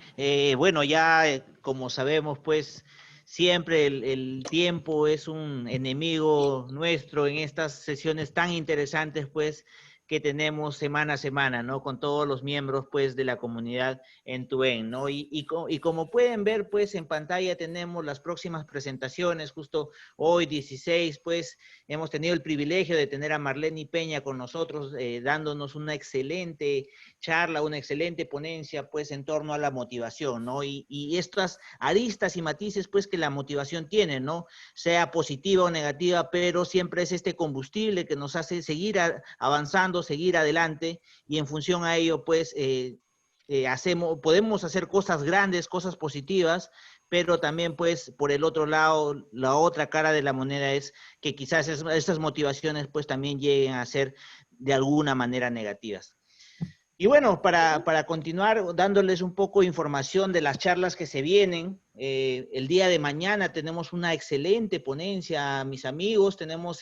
[SPEAKER 3] Bueno, ya como sabemos, pues siempre el tiempo es un enemigo nuestro en estas sesiones tan interesantes, pues que tenemos semana a semana, ¿no? Con todos los miembros, pues, de la comunidad en Tuén, ¿no? Y como pueden ver, pues, en pantalla tenemos las próximas presentaciones, justo hoy, 16, pues, hemos tenido el privilegio de tener a Marlene Peña con nosotros, dándonos una excelente charla, una excelente ponencia, pues, en torno a la motivación, ¿no? Y estas aristas y matices, pues, que la motivación tiene, ¿no? Sea positiva o negativa, pero siempre es este combustible que nos hace seguir avanzando, seguir adelante, y en función a ello, pues, podemos hacer cosas grandes, cosas positivas, pero también, pues, por el otro lado, la otra cara de la moneda es que quizás estas motivaciones, pues, también lleguen a ser de alguna manera negativas. Y bueno, para continuar dándoles un poco de información de las charlas que se vienen, el día de mañana tenemos una excelente ponencia, mis amigos, tenemos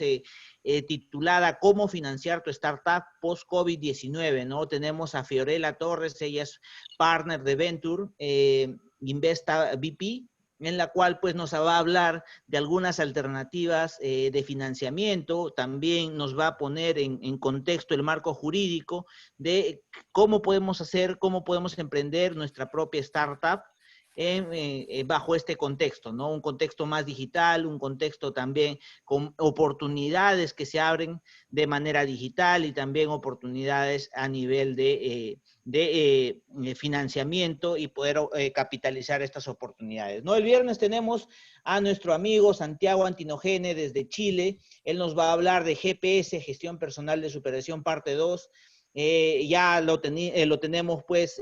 [SPEAKER 3] titulada ¿Cómo financiar tu startup post-COVID-19? ¿No? Tenemos a Fiorella Torres, ella es partner de Venture, Investa VP, en la cual pues nos va a hablar de algunas alternativas de financiamiento, también nos va a poner en contexto el marco jurídico de cómo podemos hacer, cómo podemos emprender nuestra propia startup bajo este contexto, ¿no? Un contexto más digital, un contexto también con oportunidades que se abren de manera digital y también oportunidades a nivel de financiamiento y poder capitalizar estas oportunidades, ¿no? El viernes tenemos a nuestro amigo Santiago Antinogene desde Chile. Él nos va a hablar de GPS, Gestión Personal de Superación, parte 2. Ya lo tenemos, pues,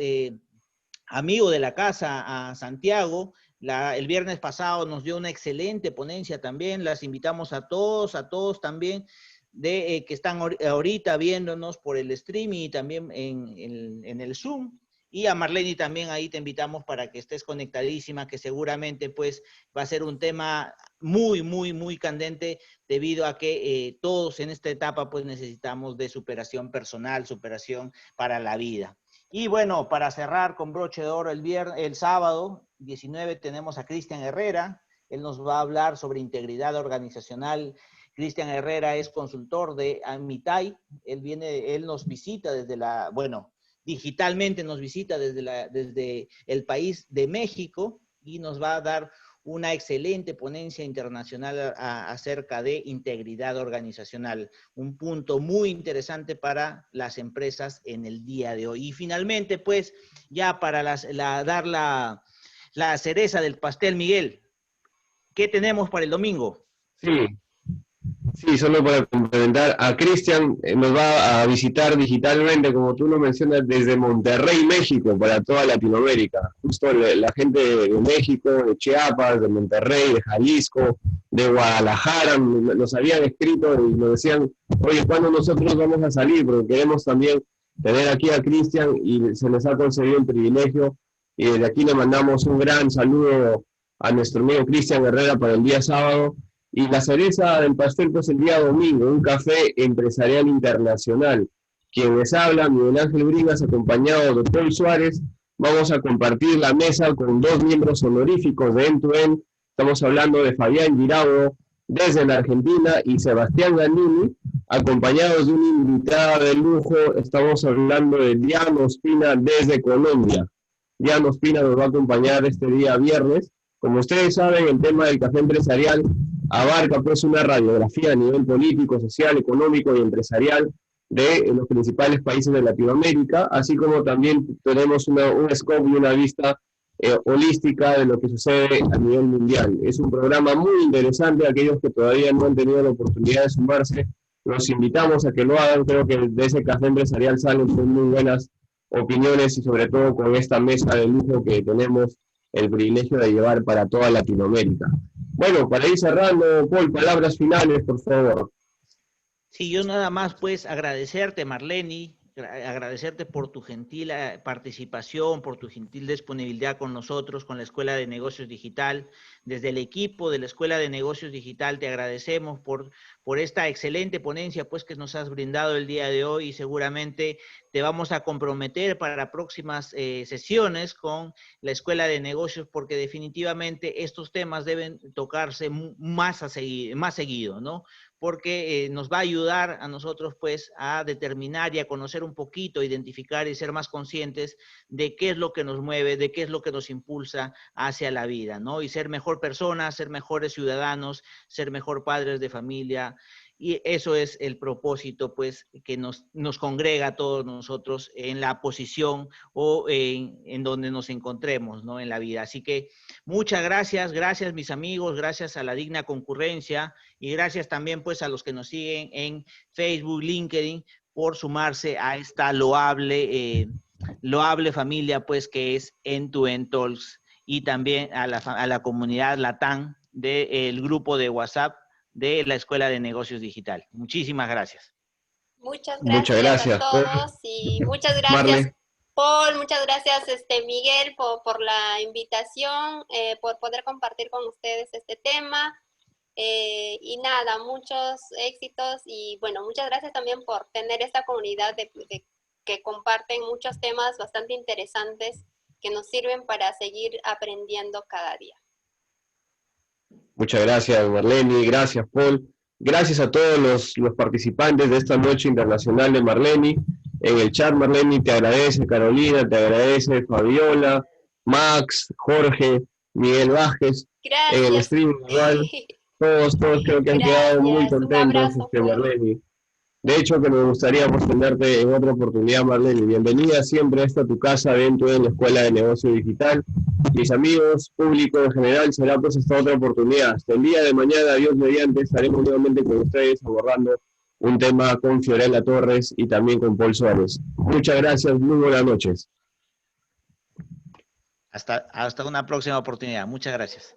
[SPEAKER 3] amigo de la casa, a Santiago. El viernes pasado nos dio una excelente ponencia también. Las invitamos a todos también, que están ahorita viéndonos por el streaming y también en el Zoom. Y a Marlene también ahí te invitamos para que estés conectadísima, que seguramente pues va a ser un tema muy, muy, muy candente, debido a que todos en esta etapa pues necesitamos de superación personal, superación para la vida. Y bueno, para cerrar con broche de oro, el sábado 19 tenemos a Cristian Herrera. Él nos va a hablar sobre integridad organizacional. Cristian Herrera es consultor de Amitai. Él nos visita digitalmente nos visita desde el país de México, y nos va a dar una excelente ponencia internacional acerca de integridad organizacional, un punto muy interesante para las empresas en el día de hoy. Y finalmente, pues, ya para dar la cereza del pastel, Miguel, ¿qué tenemos para el domingo?
[SPEAKER 2] Sí, solo para complementar, a Cristian nos va a visitar digitalmente, como tú lo mencionas, desde Monterrey, México, para toda Latinoamérica. Justo la gente de México, de Chiapas, de Monterrey, de Jalisco, de Guadalajara, nos habían escrito y nos decían, oye, ¿cuándo nosotros vamos a salir? Porque queremos también tener aquí a Cristian, y se les ha concedido el privilegio. Y desde aquí le mandamos un gran saludo a nuestro amigo Cristian Herrera para el día sábado. Y la cereza del pastel, pues, el día domingo, un café empresarial internacional. Quien les habla, Miguel Ángel Bringas, acompañado de Paul Suárez. Vamos a compartir la mesa con dos miembros honoríficos de End2End. Estamos hablando de Fabián Giraudo, desde la Argentina, y Sebastián Ganini, acompañados de una invitada de lujo. Estamos hablando de Diana Ospina, desde Colombia. Diana Ospina nos va a acompañar este día viernes. Como ustedes saben, el tema del café empresarial abarca pues una radiografía a nivel político, social, económico y empresarial de los principales países de Latinoamérica, así como también tenemos un scope y una vista holística de lo que sucede a nivel mundial. Es un programa muy interesante. Aquellos que todavía no han tenido la oportunidad de sumarse, los invitamos a que lo hagan. Creo que de ese café empresarial salen pues muy buenas opiniones, y sobre todo con esta mesa de lujo que tenemos el privilegio de llevar para toda Latinoamérica. Bueno, para ir cerrando, Paul, palabras finales, por favor.
[SPEAKER 3] Sí, yo nada más pues agradecerte, Marlene, agradecerte por tu gentil participación, por tu gentil disponibilidad con nosotros, con la Escuela de Negocios Digital. Desde el equipo de la Escuela de Negocios Digital te agradecemos por esta excelente ponencia pues que nos has brindado el día de hoy, y seguramente te vamos a comprometer para próximas sesiones con la Escuela de Negocios, porque definitivamente estos temas deben tocarse más seguido, ¿no? Porque nos va a ayudar a nosotros pues a determinar y a conocer un poquito, identificar y ser más conscientes de qué es lo que nos mueve, de qué es lo que nos impulsa hacia la vida, ¿no? Y ser mejor personas, ser mejores ciudadanos, ser mejor padres de familia. Y eso es el propósito, pues, que nos congrega a todos nosotros en la posición o en donde nos encontremos, ¿no? En la vida. Así que muchas gracias mis amigos, gracias a la digna concurrencia, y gracias también, pues, a los que nos siguen en Facebook, LinkedIn, por sumarse a esta loable familia, pues, que es End2End Talks, y también a la comunidad LATAM del grupo de WhatsApp de la Escuela de Negocios Digital. Muchísimas gracias.
[SPEAKER 1] Muchas gracias a todos, y muchas gracias, Marley. Paul, muchas gracias Miguel por la invitación, por poder compartir con ustedes este tema. Y nada, muchos éxitos, y bueno, muchas gracias también por tener esta comunidad que comparten muchos temas bastante interesantes que nos sirven para seguir aprendiendo cada día.
[SPEAKER 2] Muchas gracias, Marlene, gracias, Paul. Gracias a todos los participantes de esta noche internacional de Marlene. En el chat, Marlene te agradece, Carolina te agradece, Fabiola, Max, Jorge, Miguel Vázquez.
[SPEAKER 1] Gracias.
[SPEAKER 2] En el stream igual, todos creo que han quedado muy contentos, Marlene. De hecho, que nos gustaría pues, tenerte en otra oportunidad, Marlene. Bienvenida siempre a esta tu casa dentro de la Escuela de Negocio Digital. Mis amigos, público en general, será pues esta otra oportunidad. Hasta el día de mañana, Dios mediante, estaremos nuevamente con ustedes abordando un tema con Fiorella Torres y también con Paul Suárez. Muchas gracias, muy buenas noches.
[SPEAKER 3] Hasta una próxima oportunidad. Muchas gracias.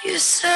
[SPEAKER 5] You